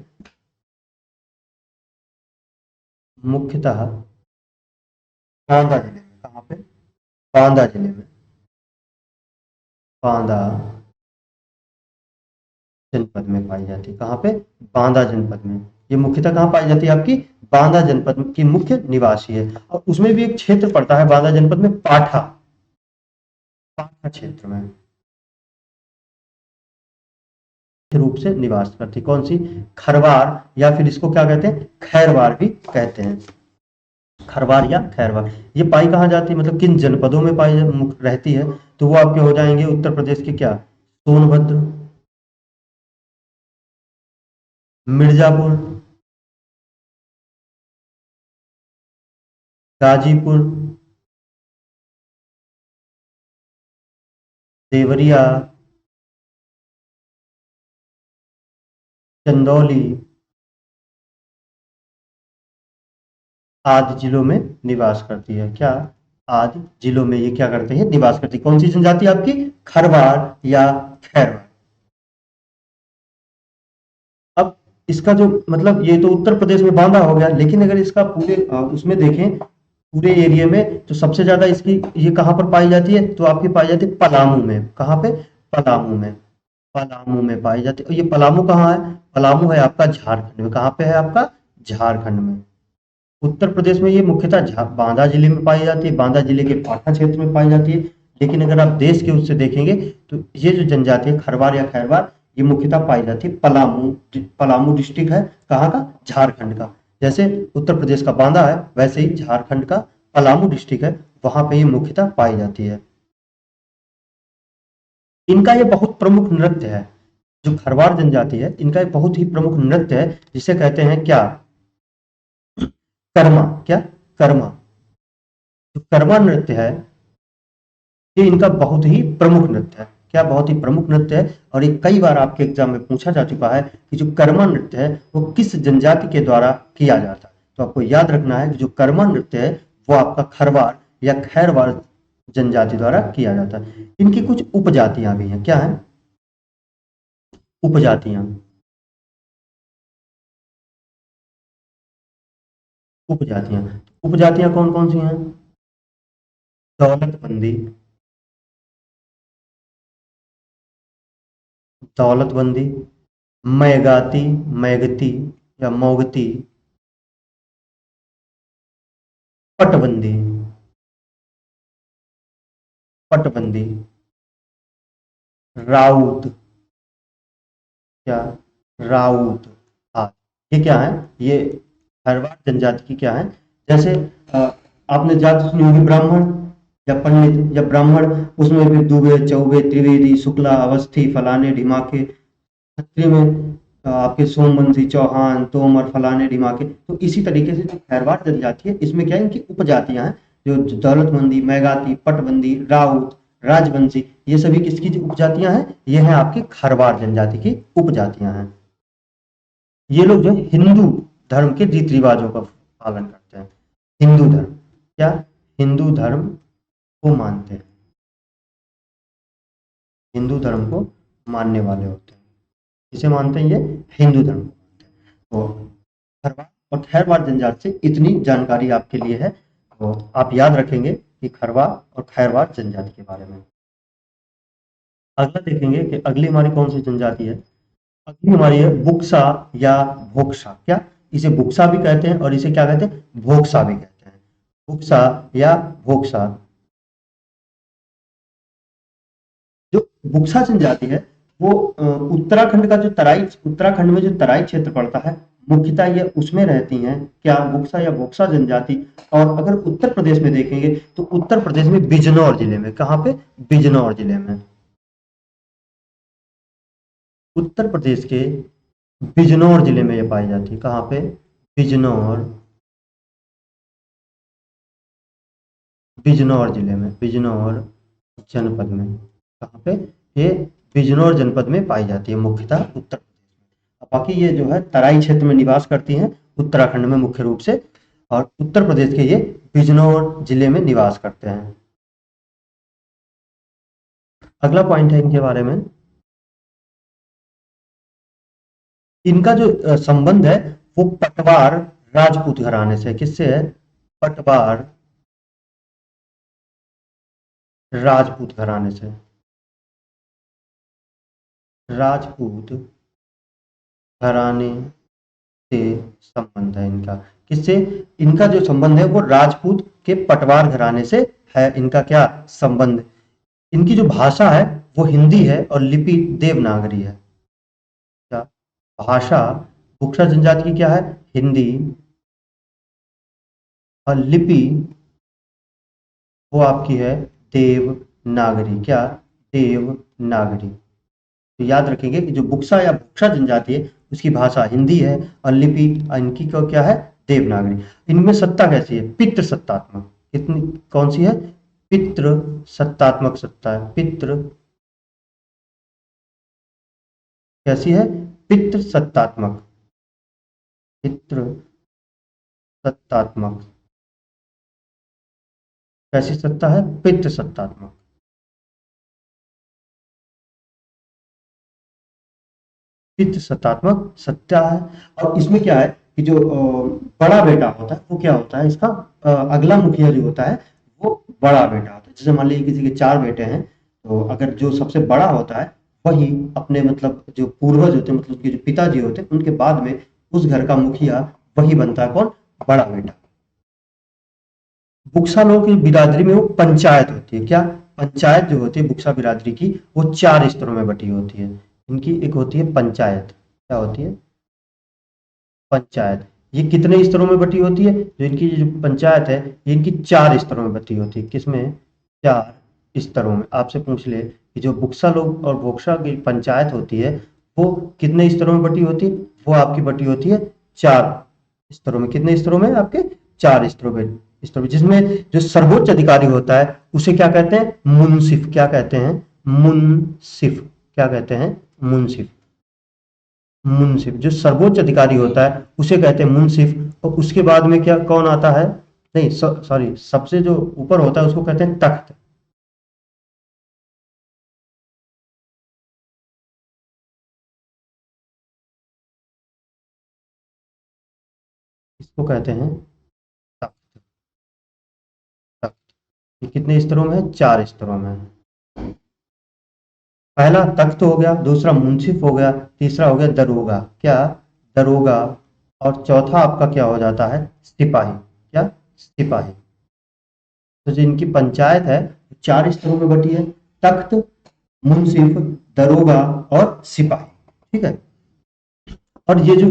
मुख्यतः बांदा जिले में। कहाँ पे? बांदा जिले में। बांदा जनपद में पाई जाती है। कहाँ पे? बांदा जनपद में। ये मुख्यतः कहाँ पाई जाती है? आपकी बांदा जनपद की मुख्य निवासी है। और उसमें भी एक क्षेत्र पड़ता है बांदा जनपद में, पाठा। पाठा क्षेत्र में रूप से निवास करती। कौन सी? खरवार, या फिर इसको क्या कहते हैं? खैरवार भी कहते हैं। खरवार या खैरवार। ये पाई कहाँ जाती है, मतलब किन जनपदों में पाई रहती है? तो वो आपके हो जाएंगे उत्तर प्रदेश के क्या? सोनभद्र, मिर्जापुर, गाजीपुर, देवरिया, चंदौली आदि जिलों में निवास करती है। क्या? आदि जिलों में ये क्या करते हैं? निवास करती है। कौन सी जनजाति आपकी? खरवार या खैरवार। अब इसका जो मतलब, ये तो उत्तर प्रदेश में बांदा हो गया, लेकिन अगर इसका पूरे उसमें देखें, पूरे एरिया में, तो सबसे ज्यादा इसकी ये कहाँ पर पाई जाती है? तो आपकी पाई जाती है पलामू में। कहाँ पे? पलामू में। पलामू में पाई जाती है। और ये पलामू कहाँ है? पलामू है आपका झारखंड में। कहाँ पे है आपका? झारखंड में। उत्तर प्रदेश में ये मुख्यतः बांदा जिले में पाई जाती है, बांदा जिले के पाटन क्षेत्र में पाई जाती है। लेकिन अगर आप देश के उससे देखेंगे, तो ये जो जनजाति है खरवार या खैरवार, ये मुख्यतः पाई जाती है पलामू। पलामू डिस्ट्रिक्ट है कहाँ का? झारखंड का। जैसे उत्तर प्रदेश का बांदा है, वैसे ही झारखंड का पलामू डिस्ट्रिक्ट है, वहां पे ये मुख्यतः पाई जाती है। इनका ये बहुत प्रमुख नृत्य है, जो खरवार जनजाति है, इनका एक बहुत ही प्रमुख नृत्य है, जिसे कहते हैं क्या? कर्मा। क्या? कर्मा। जो कर्मा नृत्य है, ये इनका बहुत ही प्रमुख नृत्य है। क्या? बहुत ही प्रमुख नृत्य है। और ये कई बार आपके एग्जाम में पूछा जा चुका है कि जो कर्मा नृत्य है वो किस जनजाति के द्वारा किया जाता है। तो आपको याद रखना है कि जो कर्मा नृत्य है वो आपका खरवार या खैरवार जनजाति द्वारा किया जाता है। इनकी कुछ उपजातियां भी हैं। क्या है? उपजातियां। उपजातियां। उपजातियां कौन कौन सी हैं? दौलतबंदी, दौलतबंदी, मैगाती, मैगती या मोगती, पटबंदी, पटबंदी, राउत। क्या? राउत। हाँ, ये क्या है? ये खरवार जनजाति की क्या है? जैसे आपने जाति सुनी होगी ब्राह्मण या पंडित या ब्राह्मण, उसमें फिर दुबे, चौबे, त्रिवेदी, शुक्ला, अवस्थी, फलाने ढिमाके। क्षत्रिय में आपके सोमवंशी, चौहान, तोमर, फलाने ढिमाके। तो इसी तरीके से जो खैरवार जनजाति है, इसमें क्या है? इनकी उपजातियां हैं, जो दौलतमंदी, मैगाती, पटबंदी, राउत, राजवंशी, ये सभी किसकी जो उपजातियां हैं? ये हैं आपकी खरवार जनजाति की उपजातियां हैं। ये लोग जो है हिंदू धर्म के रीति रिवाजों का पालन करते हैं। हिंदू धर्म। क्या? हिंदू धर्म को मानते हैं। हिंदू धर्म को मानने वाले होते हैं। इसे मानते हैं, ये हिंदू धर्म को मानते हैं। तो खरवार और खैरवार जनजाति से इतनी जानकारी आपके लिए है, तो आप याद रखेंगे कि खरवार और खैरवार जनजाति के बारे में। अगला देखेंगे कि अगली हमारी कौन सी जनजाति है। अगली हमारी है बुक्सा या भोक्सा। क्या? इसे बुक्सा भी कहते हैं और इसे क्या कहते हैं? भोक्सा भी कहते हैं। बुक्सा या भोक्सा। जो बुक्सा जनजाति है, वो उत्तराखंड का जो तराई, उत्तराखंड में जो तराई क्षेत्र पड़ता है, मुख्यतः ये उसमें रहती हैं। क्या? बुक्सा या बोक्सा जनजाति। और अगर उत्तर प्रदेश में देखेंगे, तो उत्तर प्रदेश में बिजनौर जिले में। कहाँ पे? बिजनौर जिले में। उत्तर प्रदेश के बिजनौर जिले में ये पाई जाती है। कहाँ पे? बिजनौर, बिजनौर जिले में, बिजनौर जनपद में। कहाँ पे? ये बिजनौर जनपद में पाई जाती है, मुख्यतः उत्तर प्रदेश में। बाकी ये जो है तराई क्षेत्र में निवास करती हैं, उत्तराखंड में मुख्य रूप से। और उत्तर प्रदेश के ये बिजनौर जिले में निवास करते हैं। अगला पॉइंट है इनके बारे में। इनका जो संबंध है, वो पटवार राजपूत घराने से। किससे है? पटवार राजपूत घराने से। राजपूत घराने से संबंध है इनका। किससे? इनका जो संबंध है वो राजपूत के पटवार घराने से है। इनका क्या संबंध? इनकी जो भाषा है वो हिंदी है और लिपि देवनागरी है। क्या? भाषा बुक्सा जनजाति की क्या है? हिंदी। और लिपि वो आपकी है देवनागरी। क्या? देवनागरी। तो याद रखेंगे कि जो बुक्सा या बुक्सा जनजाति है उसकी भाषा हिंदी है और लिपि इनकी को क्या है, देवनागरी। इनमें सत्ता कैसी है, पितृ सत्तात्मक। कितनी, कौन सी है, पितृ सत्तात्मक सत्ता है। पितृ कैसी है, पितृ सत्तात्मक, पितृ सत्तात्मक। कैसी सत्ता है, पितृ सत्तात्मक। पितृ सत्तात्मक सत्ता है। और इसमें क्या है कि जो बड़ा बेटा होता है वो क्या होता है, इसका अगला मुखिया जो होता है वो बड़ा बेटा होता है। जैसे मान लीजिए किसी के 4 बेटे हैं, तो अगर जो सबसे बड़ा होता है वही अपने मतलब जो पूर्वज होते हैं, मतलब उसके जो पिताजी होते हैं, उनके बाद में उस घर का मुखिया वही बनता है, कौन, बड़ा बेटा। बुक्सा लोगों की बिरादरी में वो पंचायत होती है, क्या, पंचायत जो होती है बुक्सा बिरादरी की, वो 4 स्तरों में बटी होती है। इनकी एक होती है पंचायत, क्या होती है, पंचायत। ये कितने स्तरों में बटी होती है, जो इनकी जो पंचायत है ये इनकी 4 स्तरों में बटी होती है। किसमें, 4 स्तरों में। आपसे पूछ ले कि जो बुक्सा लोग और बोक्सा की पंचायत होती है वो कितने स्तरों में बटी होती है, वो आपकी बटी होती है 4 स्तरों में। कितने स्तरों में, आपके 4 स्तरों में, जिसमें जो सर्वोच्च अधिकारी होता है उसे क्या कहते हैं, मुंसिफ। क्या कहते हैं, मुंसिफ। क्या कहते हैं, मुंसिफ। मुंसिफ जो सर्वोच्च अधिकारी होता है उसे कहते हैं मुंसिफ। और उसके बाद में क्या, कौन आता है, नहीं सॉरी, सबसे जो ऊपर होता है उसको कहते हैं तख्त। इसको कहते हैं तख्त। तख्त ये कितने स्तरों में है, 4 स्तरों में है। पहला तख्त हो गया, दूसरा मुंसिफ हो गया, तीसरा हो गया दरोगा, क्या, दरोगा। और चौथा आपका क्या हो जाता है, सिपाही। क्या, सिपाही। तो जो इनकी पंचायत है 4 स्तरों में बटी है, तख्त, मुंसिफ, दरोगा और सिपाही। ठीक है। और ये जो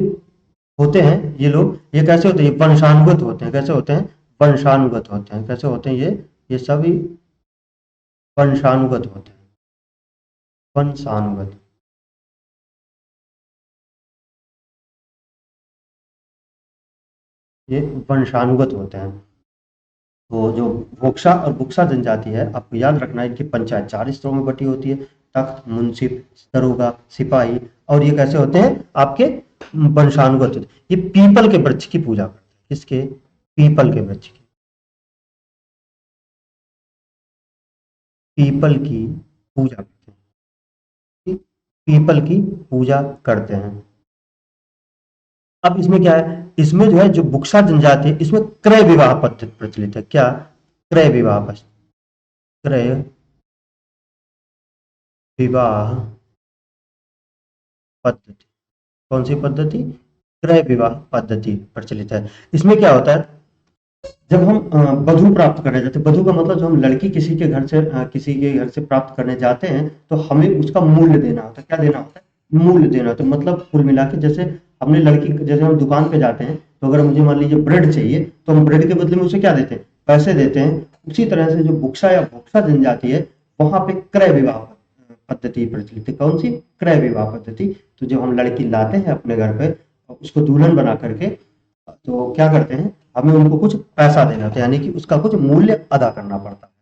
होते हैं ये लोग, ये कैसे होते हैं, ये वंशानुगत होते हैं। कैसे होते हैं, वंशानुगत होते हैं। कैसे होते हैं ये सभी वंशानुगत होते हैं, वंशानुगत। ये वंशानुगत होते हैं। तो जो वोक्सा और बुक्सा जनजाति है, आपको याद रखना है इनकी पंचायत 4 स्तरों में बटी होती है, तख्त, मुंसिफ, दरोगा, सिपाही। और ये कैसे होते हैं, आपके वंशानुगत होते हैं। ये पीपल के वृक्ष की पूजा करते हैं। किसके, पीपल के वृक्ष की, पीपल की पूजा करते हैं। पीपल की पूजा करते हैं। अब इसमें क्या है, इसमें जो है जो बुक्सा जनजाति है इसमें क्रय विवाह पद्धति प्रचलित है। क्या, क्रय विवाह क्रय विवाह पद्धति। कौन सी पद्धति, क्रय विवाह पद्धति प्रचलित है। इसमें क्या होता है, जब हम वधु प्राप्त करने जाते हैं, वधु का मतलब जो हम लड़की किसी के घर से किसी के घर से प्राप्त करने जाते हैं तो हमें उसका मूल्य देना होता है। क्या देना होता है, मूल्य देना होता है। मतलब कुल मिला के, जैसे हमने लड़की, जैसे हम दुकान पे जाते हैं तो अगर मुझे मान लीजिए ब्रेड चाहिए तो हम ब्रेड के बदले में उसे क्या देते हैं, पैसे देते हैं। उसी तरह से जो बुक्सा या भोक्सा जनजाति है वहां पे क्रय विवाह पद्धति प्रचलित है। कौन सी, क्रय विवाह पद्धति। तो जब हम लड़की लाते हैं अपने घर पे, उसको दुल्हन बना करके, तो क्या करते हैं, हमें उनको कुछ पैसा देना होता है, यानी कि उसका कुछ मूल्य अदा करना पड़ता है।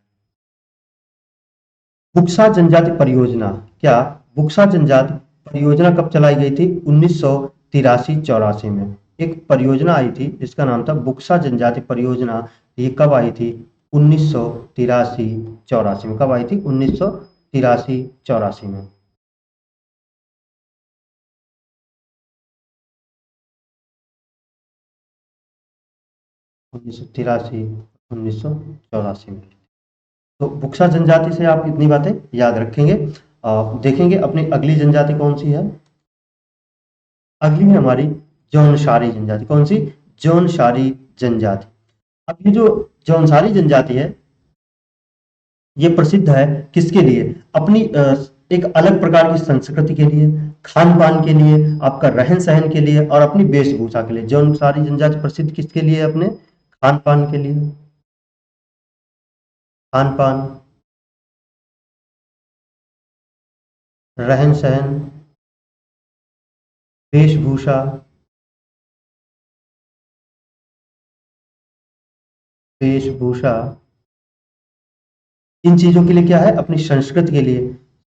बुक्सा जनजाति परियोजना, क्या, बुक्सा जनजाति परियोजना कब चलाई गई थी, 1983-84 में एक परियोजना आई थी जिसका नाम था बुक्सा जनजाति परियोजना। ये कब आई थी, 1983-84 में। कब आई थी, 1983-84 में। 1983-1984 में। तो बुक्सा जनजाति से आप इतनी बातें याद रखेंगे। देखेंगे अपनी अगली जनजाति कौन सी है। अगली है हमारी जौनसारी जनजाति। कौन सी, जौनसारी जनजाति। अब ये जो जौनसारी जनजाति है ये प्रसिद्ध है किसके लिए, अपनी एक अलग प्रकार की संस्कृति के लिए, खान पान के लिए, आपका रहन सहन के लिए और अपनी वेशभूषा के लिए। जौनसारी जनजाति प्रसिद्ध किसके लिए, अपने खान पान के लिए, खान पान, रहन सहन, वेशभूषा, वेशभूषा, इन चीजों के लिए क्या है, अपनी संस्कृति के लिए,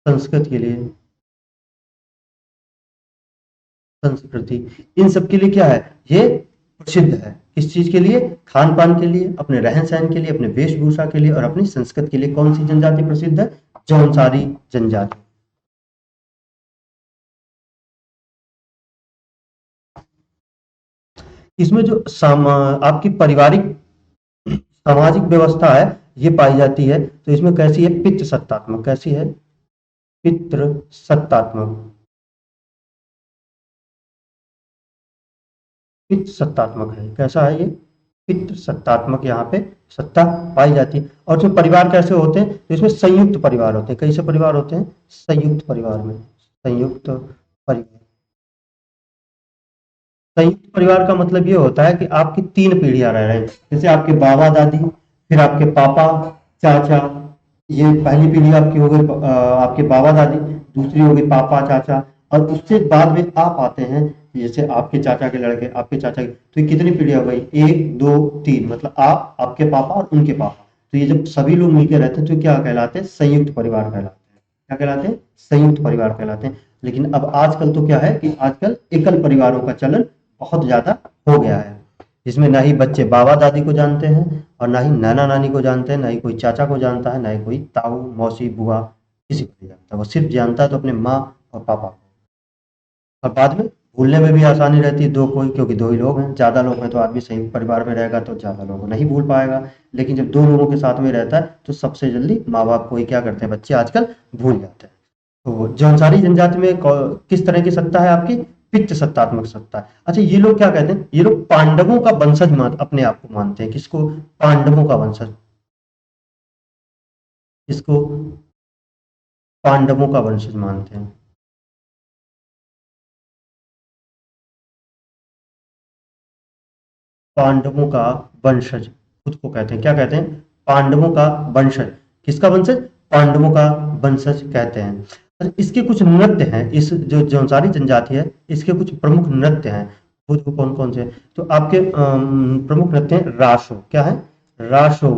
संस्कृति के लिए, संस्कृति, इन सब के लिए क्या है, ये प्रसिद्ध है। किस चीज के लिए, खान पान के लिए, अपने रहन सहन के लिए, अपने वेशभूषा के लिए और अपनी संस्कृति के लिए। कौन सी जनजाति प्रसिद्ध है, जौनसारी जनजाति। इसमें जो आपकी पारिवारिक सामाजिक व्यवस्था है ये पाई जाती है, तो इसमें कैसी है, पितृ सत्तात्मक, कैसी है, पितृ सत्तात्मक, पितृ सत्तात्मक है, कैसा है ये, पितृ सत्तात्मक यहाँ पे सत्ता पाई जाती है। और जो परिवार कैसे होते हैं, तो इसमें संयुक्त परिवार होते हैं, कैसे परिवार होते हैं, संयुक्त परिवार में, संयुक्त परिवार। संयुक्त परिवार का मतलब ये होता है कि आपकी 3 पीढ़ियाँ रह रहे हैं, जैसे आपके बाबा दादी, फिर आपके पापा, चाचा, ये पहली पीढ़ी आपकी हो गई, आपके बाबा दादी, दूसरी हो गई पापा चाचा, और उससे बाद में आप आते हैं, जैसे आपके चाचा के लड़के, आपके चाचा के, तो ये कितनी पीढ़ियाँ हो गई, 1 2 3, मतलब आप, आपके पापा और उनके पापा। तो ये जब सभी लोग मिलकर रहते हैं तो क्या कहलाते हैं, संयुक्त परिवार कहलाते हैं। क्या कहलाते हैं, संयुक्त परिवार कहलाते हैं। लेकिन अब आजकल तो क्या है कि आजकल एकल परिवारों का चलन बहुत ज्यादा हो गया है, जिसमें ना ही बच्चे बाबा दादी को जानते हैं और ना ही नाना नानी को जानते हैं, ना ही कोई चाचा को जानता है, ना ही कोई ताऊ मौसी बुआ, किसी को नहीं जानता। वो सिर्फ जानता है तो अपने माँ और पापा को। और बाद में भूलने में भी आसानी रहती है, दो कोई, क्योंकि 2 ही लोग हैं, ज़्यादा लोग हैं तो आदमी संयुक्त परिवार में रहेगा तो ज़्यादा लोगों को नहीं भूल पाएगा। लेकिन जब 2 लोगों के साथ में रहता है तो सबसे जल्दी माँ बाप को ही क्या करते हैं बच्चे आजकल, भूल जाते हैं। तो जौनसारी जनजाति में किस तरह की सत्ता है आपकी, पितृ सत्तात्मक सत्ता है। अच्छा, ये लोग क्या कहते हैं, ये लोग पांडवों का वंशज अपने आप को मानते हैं, किसको, पांडवों का वंशज, किसको, पांडवों का वंशज मानते हैं। पांडवों का वंशज खुद को कहते हैं, क्या कहते हैं, पांडवों का वंशज। किसका वंशज, पांडवों का वंशज कहते हैं। अच्छा, इसके कुछ नृत्य हैं, इस जो जौनसारी जनजाति है इसके कुछ प्रमुख नृत्य हैं। वो तो कौन कौन से हैं? तो आपके प्रमुख नृत्य हैं, रासो, क्या है, रासो,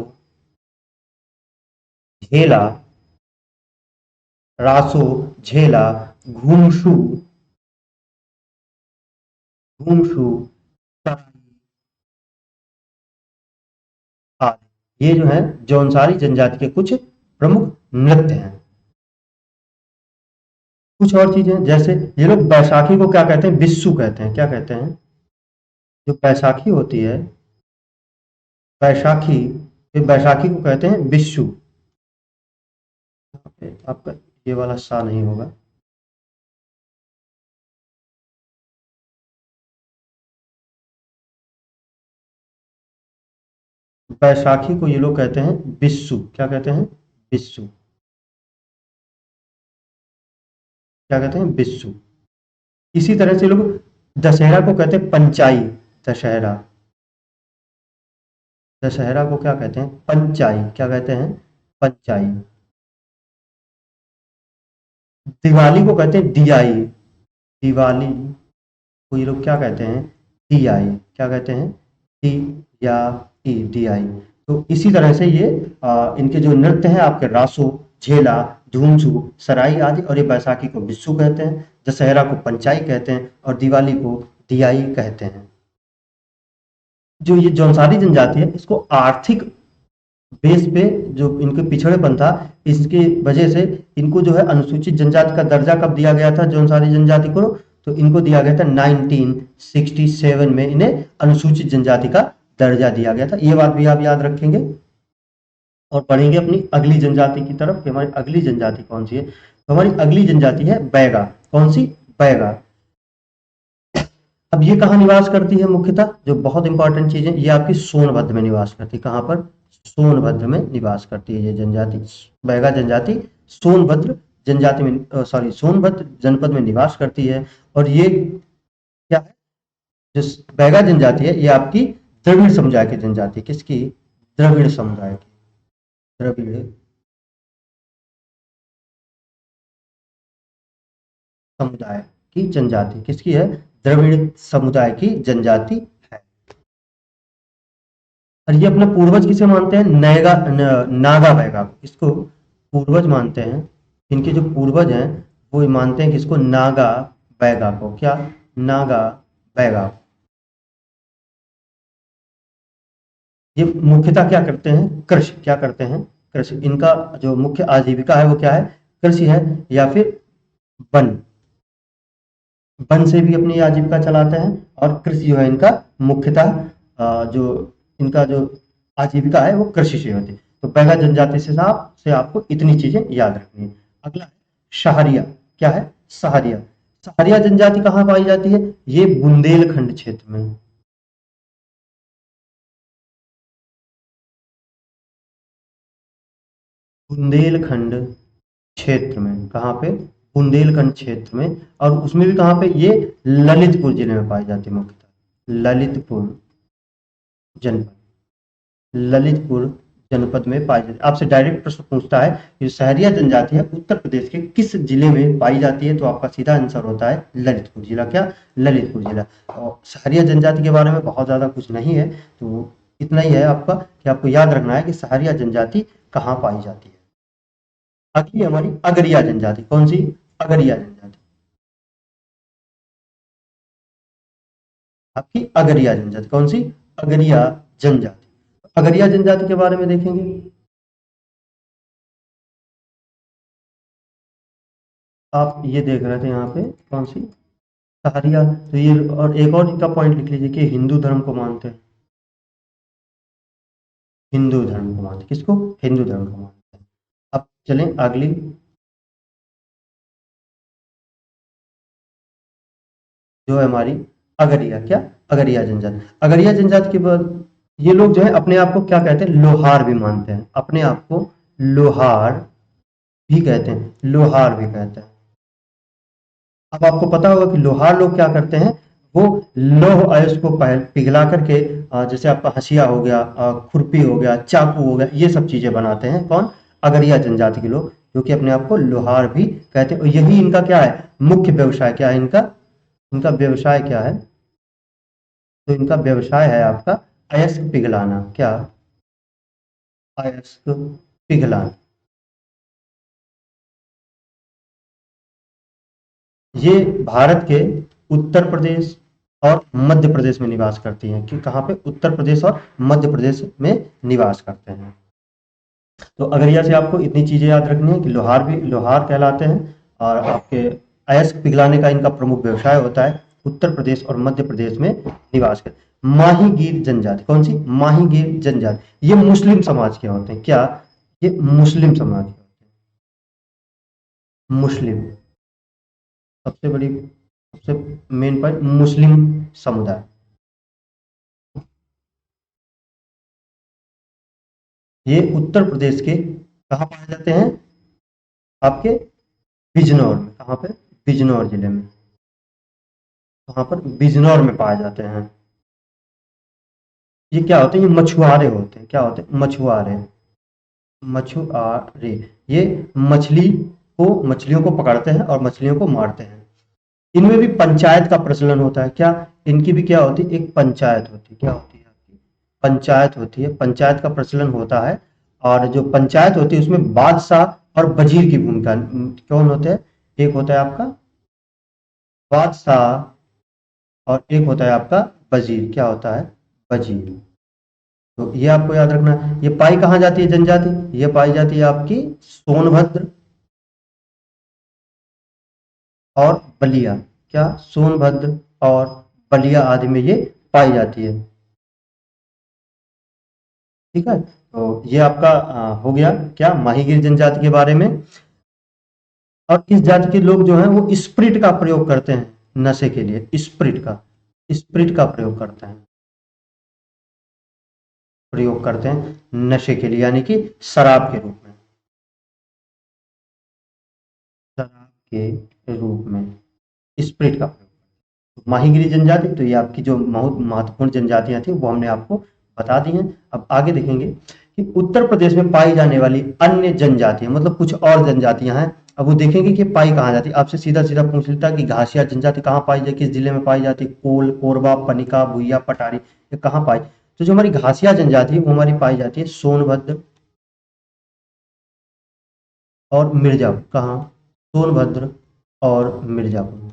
झेला, रासो, झेला, घुमशू, घुमशू, आदि, ये जो है जौनसारी जनजाति के कुछ प्रमुख नृत्य हैं। कुछ और चीजें, जैसे ये लोग बैसाखी को क्या कहते हैं, बिस्सू कहते हैं, क्या कहते हैं, जो बैसाखी होती है, बैसाखी, ये बैसाखी को कहते हैं बिस्सू। आपका ये वाला सा नहीं होगा, बैसाखी को ये लोग कहते हैं बिस्सू, क्या कहते हैं, बिस्सू, क्या कहते हैं, बिस्सू। इसी तरह से लोग दशहरा को कहते हैं पंचाई, दशहरा, दशहरा को क्या कहते हैं, पंचाई, क्या कहते हैं, पंचाई। दिवाली को कहते हैं दियाई, दिवाली को ये लोग क्या कहते हैं, दियाई, क्या कहते हैं, दी या ई, दियाई। तो इसी तरह से ये इनके जो नृत्य हैं आपके, रासो, झेला, धूमसू, सराई आदि, और ये बैसाखी को बिस्सू कहते हैं, दशहरा को पंचाई कहते हैं और दिवाली को दियाई कहते हैं। जो ये जौनसारी जनजाति है इसको आर्थिक बेस पे जो इनके पिछड़ेपन था, इसकी वजह से इनको जो है अनुसूचित जनजाति का दर्जा कब दिया गया था जौनसारी जनजाति को, तो इनको दिया गया था 1967 में, इन्हें अनुसूचित जनजाति का दर्जा दिया गया था। ये बात भी आप याद रखेंगे और पढ़ेंगे अपनी अगली जनजाति की तरफ कि हमारी अगली जनजाति कौन सी है। तो हमारी अगली जनजाति है बैगा, कौन सी, बैगा। अब ये कहाँ निवास करती है मुख्यतः, जो बहुत इंपॉर्टेंट चीज है, ये आपकी सोनभद्र में निवास करती है। कहाँ पर, सोनभद्र में निवास करती है ये जनजाति, बैगा जनजाति सोनभद्र जनजाति में, सॉरी, सोनभद्र जनपद में निवास करती है। और ये क्या है, जो बैगा जनजाति है ये आपकी द्रविड़ समुदाय की जनजाति, किसकी, द्रविड़ समुदाय की, द्रविड़ समुदाय की जनजाति किसकी है? द्रविड़ समुदाय की जनजाति है। और ये अपने पूर्वज किसे मानते हैं? नागा बैगा को। इसको पूर्वज मानते हैं। इनके जो पूर्वज हैं वो मानते हैं कि इसको नागा बैगा को। क्या? नागा बैगा। ये मुख्यतः क्या करते हैं? कृषि। क्या करते हैं? कृषि। इनका जो मुख्य आजीविका है वो क्या है? कृषि है, या फिर वन। वन से भी अपनी आजीविका चलाते हैं, और कृषि जो है इनका मुख्यतः जो इनका जो आजीविका है वो कृषि से होती है। तो बैगा जनजाति से आपको इतनी चीजें याद रखनी है। अगला है सहारिया। क्या है? सहारिया। सहारिया जनजाति कहाँ पाई जाती है? ये बुंदेलखंड क्षेत्र में। बुंदेलखंड क्षेत्र में। कहाँ पे? बुंदेलखंड क्षेत्र में। और उसमें भी कहाँ पे? ये ललितपुर जिले में पाई जाती है मुख्यतः। ललितपुर जनपद। ललितपुर जनपद में पाई जाती है। आपसे डायरेक्ट प्रश्न पूछता है कि सहरिया जनजाति है उत्तर प्रदेश के किस जिले में पाई जाती है, तो आपका सीधा आंसर होता है ललितपुर जिला। क्या? ललितपुर जिला। और सहरिया जनजाति के बारे में बहुत ज्यादा कुछ नहीं है, तो इतना ही है आपका कि आपको याद रखना है कि सहरिया जनजाति कहाँ पाई जाती है। अगली हमारी अगरिया जनजाति। कौन सी? अगरिया जनजाति। आपकी अगरिया जनजाति कौन सी? अगरिया जनजाति। अगरिया जनजाति के बारे में देखेंगे। आप ये देख रहे थे यहाँ पे कौन सी? सहारिया। तो ये और एक और इनका पॉइंट लिख लीजिए कि हिंदू धर्म को मानते हैं। हिंदू धर्म को मानते हैं। किसको? हिंदू धर्म को मानते हैं। अब चलें अगली। जो है हमारी अगरिया। क्या? अगरिया जनजाति। अगरिया जनजाति के बाद ये लोग जो है अपने आप को क्या कहते हैं? लोहार भी मानते हैं। अपने आप को लोहार भी कहते हैं। लोहार भी कहते हैं। अब आपको पता होगा कि लोहार लोग क्या करते हैं? वो लौह अयस्क को पिघला करके जैसे आपका हसिया हो गया, खुरपी हो गया, चाकू हो गया, ये सब चीजें बनाते हैं। कौन? अगरिया जनजाति के लोग, जो कि अपने आप को लोहार भी कहते हैं। और यही इनका क्या है? मुख्य व्यवसाय। क्या है इनका? इनका व्यवसाय क्या है? तो इनका व्यवसाय है आपका अयस्क पिघलाना। क्या? अयस्क पिघलाना। ये भारत के उत्तर प्रदेश और मध्य प्रदेश में निवास करती हैं। कि कहाँ पे? उत्तर प्रदेश और मध्य प्रदेश में निवास करते हैं। तो अगरिया से आपको इतनी चीजें याद रखनी है कि लोहार भी लोहार कहलाते हैं, और आपके अयस्क पिघलाने का इनका प्रमुख व्यवसाय होता है। उत्तर प्रदेश और मध्य प्रदेश में निवास करते हैं। माहीगीर जनजाति। कौन सी? माहीगीर जनजाति। ये मुस्लिम समाज के होते हैं। क्या? ये मुस्लिम समाज के होते हैं। मुस्लिम। सबसे बड़ी सबसे मेन पॉइंट मुस्लिम समुदाय। ये उत्तर प्रदेश के कहाँ पाए जाते हैं? आपके बिजनौर में। कहाँ पे? बिजनौर जिले में। कहाँ पर? बिजनौर में पाए जाते हैं। ये क्या होते हैं? ये मछुआरे होते हैं। क्या होते हैं? मछुआरे। मछुआरे। ये मछलियों को पकड़ते हैं और मछलियों को मारते हैं। इनमें भी पंचायत का प्रचलन होता है। क्या? इनकी भी क्या होती है? एक पंचायत होती है। क्या होती है आपकी? पंचायत होती है। पंचायत का प्रचलन होता है। और जो पंचायत होती है उसमें बादशाह और वजीर की भूमिका। कौन होते हैं? एक होता है आपका बादशाह, और एक होता है आपका वजीर। क्या होता है? वजीर। तो ये आपको याद रखना है। ये पाई कहाँ जाती है जनजाति? ये पाई जाती है आपकी सोनभद्र और बलिया। क्या? सोनभद्र और बलिया आदि में ये पाई जाती है। ठीक है, तो ये आपका हो गया क्या? माहीगीर जनजाति के बारे में। और इस जाति के लोग जो हैं वो स्प्रिट का प्रयोग करते हैं नशे के लिए। स्प्रिट का प्रयोग करते हैं नशे के लिए, यानी कि शराब के रूप में। शराब के रूप में स्प्रिट का प्रयोग। माहीगिरी जनजाति, तो ये आपकी जो बहुत महत्वपूर्ण जनजातियां थी वो हमने आपको बता दी हैं। अब आगे देखेंगे कि उत्तर प्रदेश में पाई जाने वाली अन्य जनजातियां, मतलब कुछ और जनजातियां हैं। अब वो देखेंगे कि पाई कहाँ जाती है, आपसे सीधा सीधा पूछ लेता है कि घासिया जनजाति कहाँ पाई जाती है, किस जिले में पाई जाती है, कोल, कोरबा, पनिका, भुइया, पटारी, ये कहाँ पाई। तो जो हमारी घासिया जनजाति है वो हमारी पाई जाती है सोनभद्र और मिर्जापुर। कहाँ? सोनभद्र और मिर्जापुर।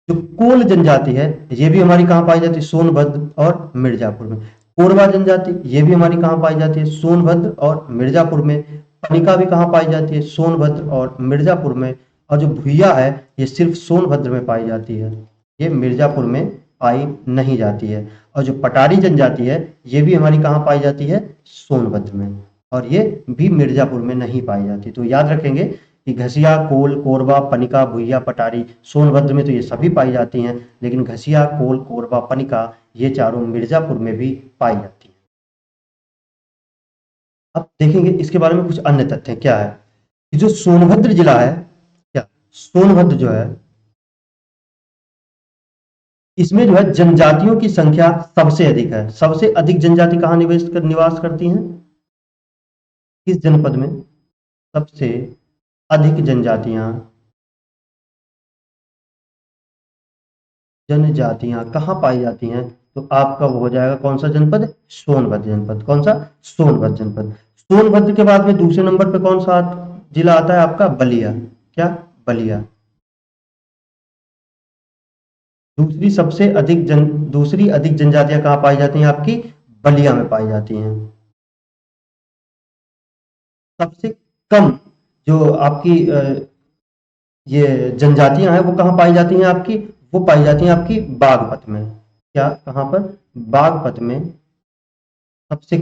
जो कोल जनजाति है ये भी हमारी कहाँ पाई जाती है, सोनभद्र और मिर्जापुर में। कोरबा जनजाति ये भी हमारी कहाँ पाई जाती है, सोनभद्र और मिर्जापुर में। पनिका भी कहाँ पाई जाती है, सोनभद्र और मिर्जापुर में। और जो भुइया है ये सिर्फ सोनभद्र में पाई जाती है, ये मिर्जापुर में पाई नहीं जाती है। और जो पटारी जनजाति है ये भी हमारी कहाँ पाई जाती है, सोनभद्र में, और ये भी मिर्जापुर में नहीं पाई जाती। तो याद रखेंगे कि घसिया, कोल, कोरबा, पनिका, भुइया, पटारी, सोनभद्र में तो ये सभी पाई जाती हैं, लेकिन घसिया, कोल, कोरबा, पनिका ये चारों मिर्जापुर में भी पाई जाती हैं। अब देखेंगे इसके बारे में कुछ अन्य तथ्य क्या है कि जो सोनभद्र जिला है, क्या सोनभद्र जो है इसमें जो है जनजातियों की संख्या सबसे अधिक है। सबसे अधिक जनजाति कहाँ निवास करती हैं, किस जनपद में सबसे अधिक जनजातियां कहाँ पाई जाती हैं, तो आपका वो हो जाएगा कौन सा जनपद, सोनभद्र जनपद। कौन सा, सोनभद्र जनपद। सोनभद्र के बाद में दूसरे नंबर पे कौन सा जिला आता है आपका, बलिया। क्या, बलिया। दूसरी अधिक जनजातियां कहाँ पाई जाती हैं, आपकी बलिया में पाई जाती हैं। सबसे कम जो आपकी ये जनजातियां हैं वो कहाँ पाई जाती हैं आपकी, वो पाई जाती हैं आपकी बागपत में। क्या, कहाँ पर, बागपत में सबसे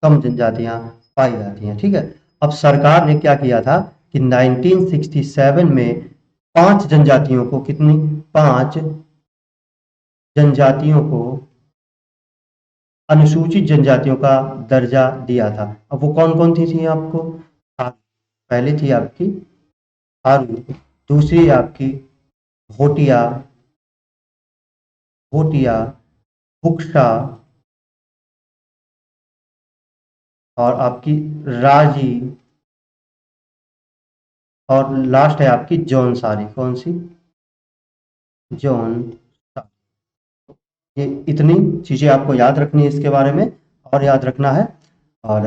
कम जनजातियां पाई जाती हैं। ठीक है। अब सरकार ने क्या किया था कि 1967 में 5 जनजातियों को, कितनी, 5 जनजातियों को अनुसूचित जनजातियों का दर्जा दिया था। अब वो कौन कौन थी आपको, पहले थी आपकी थारू, दूसरी आपकी भोटिया, बुक्शा, और आपकी राजी, और लास्ट है आपकी जौनसारी। कौन सी, जौनसारी। ये इतनी चीजें आपको याद रखनी है इसके बारे में, और याद रखना है। और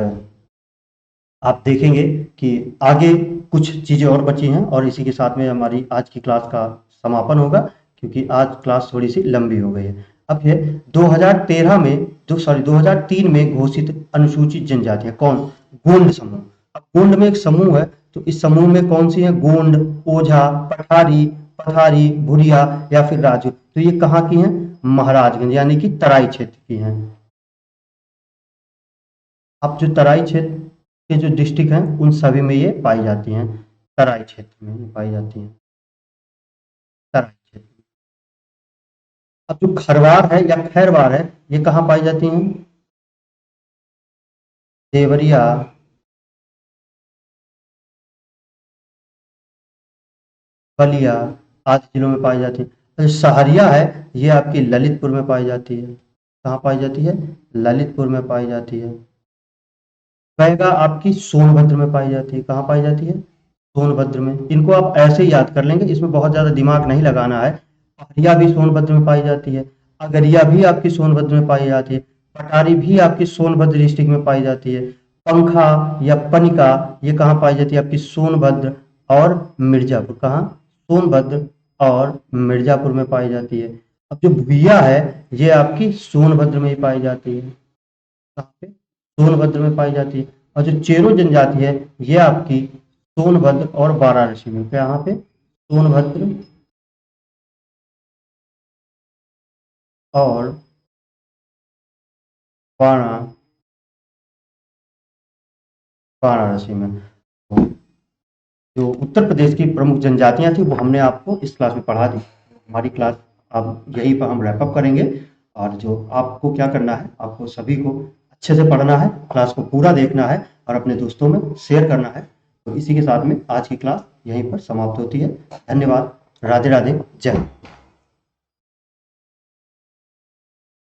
आप देखेंगे कि आगे कुछ चीजें और बची हैं, और इसी के साथ में हमारी आज की क्लास का समापन होगा, क्योंकि आज क्लास थोड़ी सी लंबी हो गई है। अब है 2013 में 2003 में घोषित अनुसूचित जनजातियां, कौन, गोंड समूह। अब गोंड में एक समूह है, तो इस समूह में कौन सी है, गोंड, ओझा, पठारी, भुरिया या फिर राजू। तो ये कहाँ की हैं, महाराजगंज यानी कि तराई क्षेत्र की हैं। अब जो तराई क्षेत्र के जो डिस्ट्रिक्ट हैं उन सभी में ये पाई जाती हैं, तराई क्षेत्र में ये पाई जाती हैं, तराई क्षेत्र। अब जो खरवार है या खैरवार है ये कहाँ पाई जाती हैं, देवरिया, बलिया आदि जिलों में पाई जाती है। और जो सहरिया है ये आपकी ललितपुर में पाई जाती है। कहाँ पाई जाती है, ललितपुर में पाई जाती है। बैगा आपकी सोनभद्र में पाई जाती है। कहाँ पाई जाती है, सोनभद्र में। इनको आप ऐसे ही याद कर लेंगे, इसमें बहुत ज्यादा दिमाग नहीं लगाना है। पहरिया भी सोनभद्र में पाई जाती है, अगरिया भी आपकी सोनभद्र में पाई जाती है, पटारी भी आपकी सोनभद्र डिस्ट्रिक्ट में पाई जाती है, पंखा या पनिका ये कहाँ पाई जाती है, आपकी सोनभद्र और मिर्जापुर। कहाँ, सोनभद्र और मिर्जापुर में पाई जाती है। अब जो भुइया है ये आपकी सोनभद्र में ही पाई जाती है। कहाँ पे, सोनभद्र में पाई जाती है। और जो चेरो जनजाति है ये आपकी सोनभद्र और वाराणसी में, यहाँ पे सोनभद्र और वाराणसी में। तो जो उत्तर प्रदेश की प्रमुख जनजातियां थी वो हमने आपको इस क्लास में पढ़ा दी। हमारी क्लास अब यहीं पर हम रैप अप करेंगे, और जो आपको क्या करना है, आपको सभी को अच्छे से पढ़ना है, क्लास को पूरा देखना है और अपने दोस्तों में शेयर करना है। तो इसी के साथ में आज की क्लास यहीं पर समाप्त होती है। धन्यवाद, राधे राधे, जय हिंद।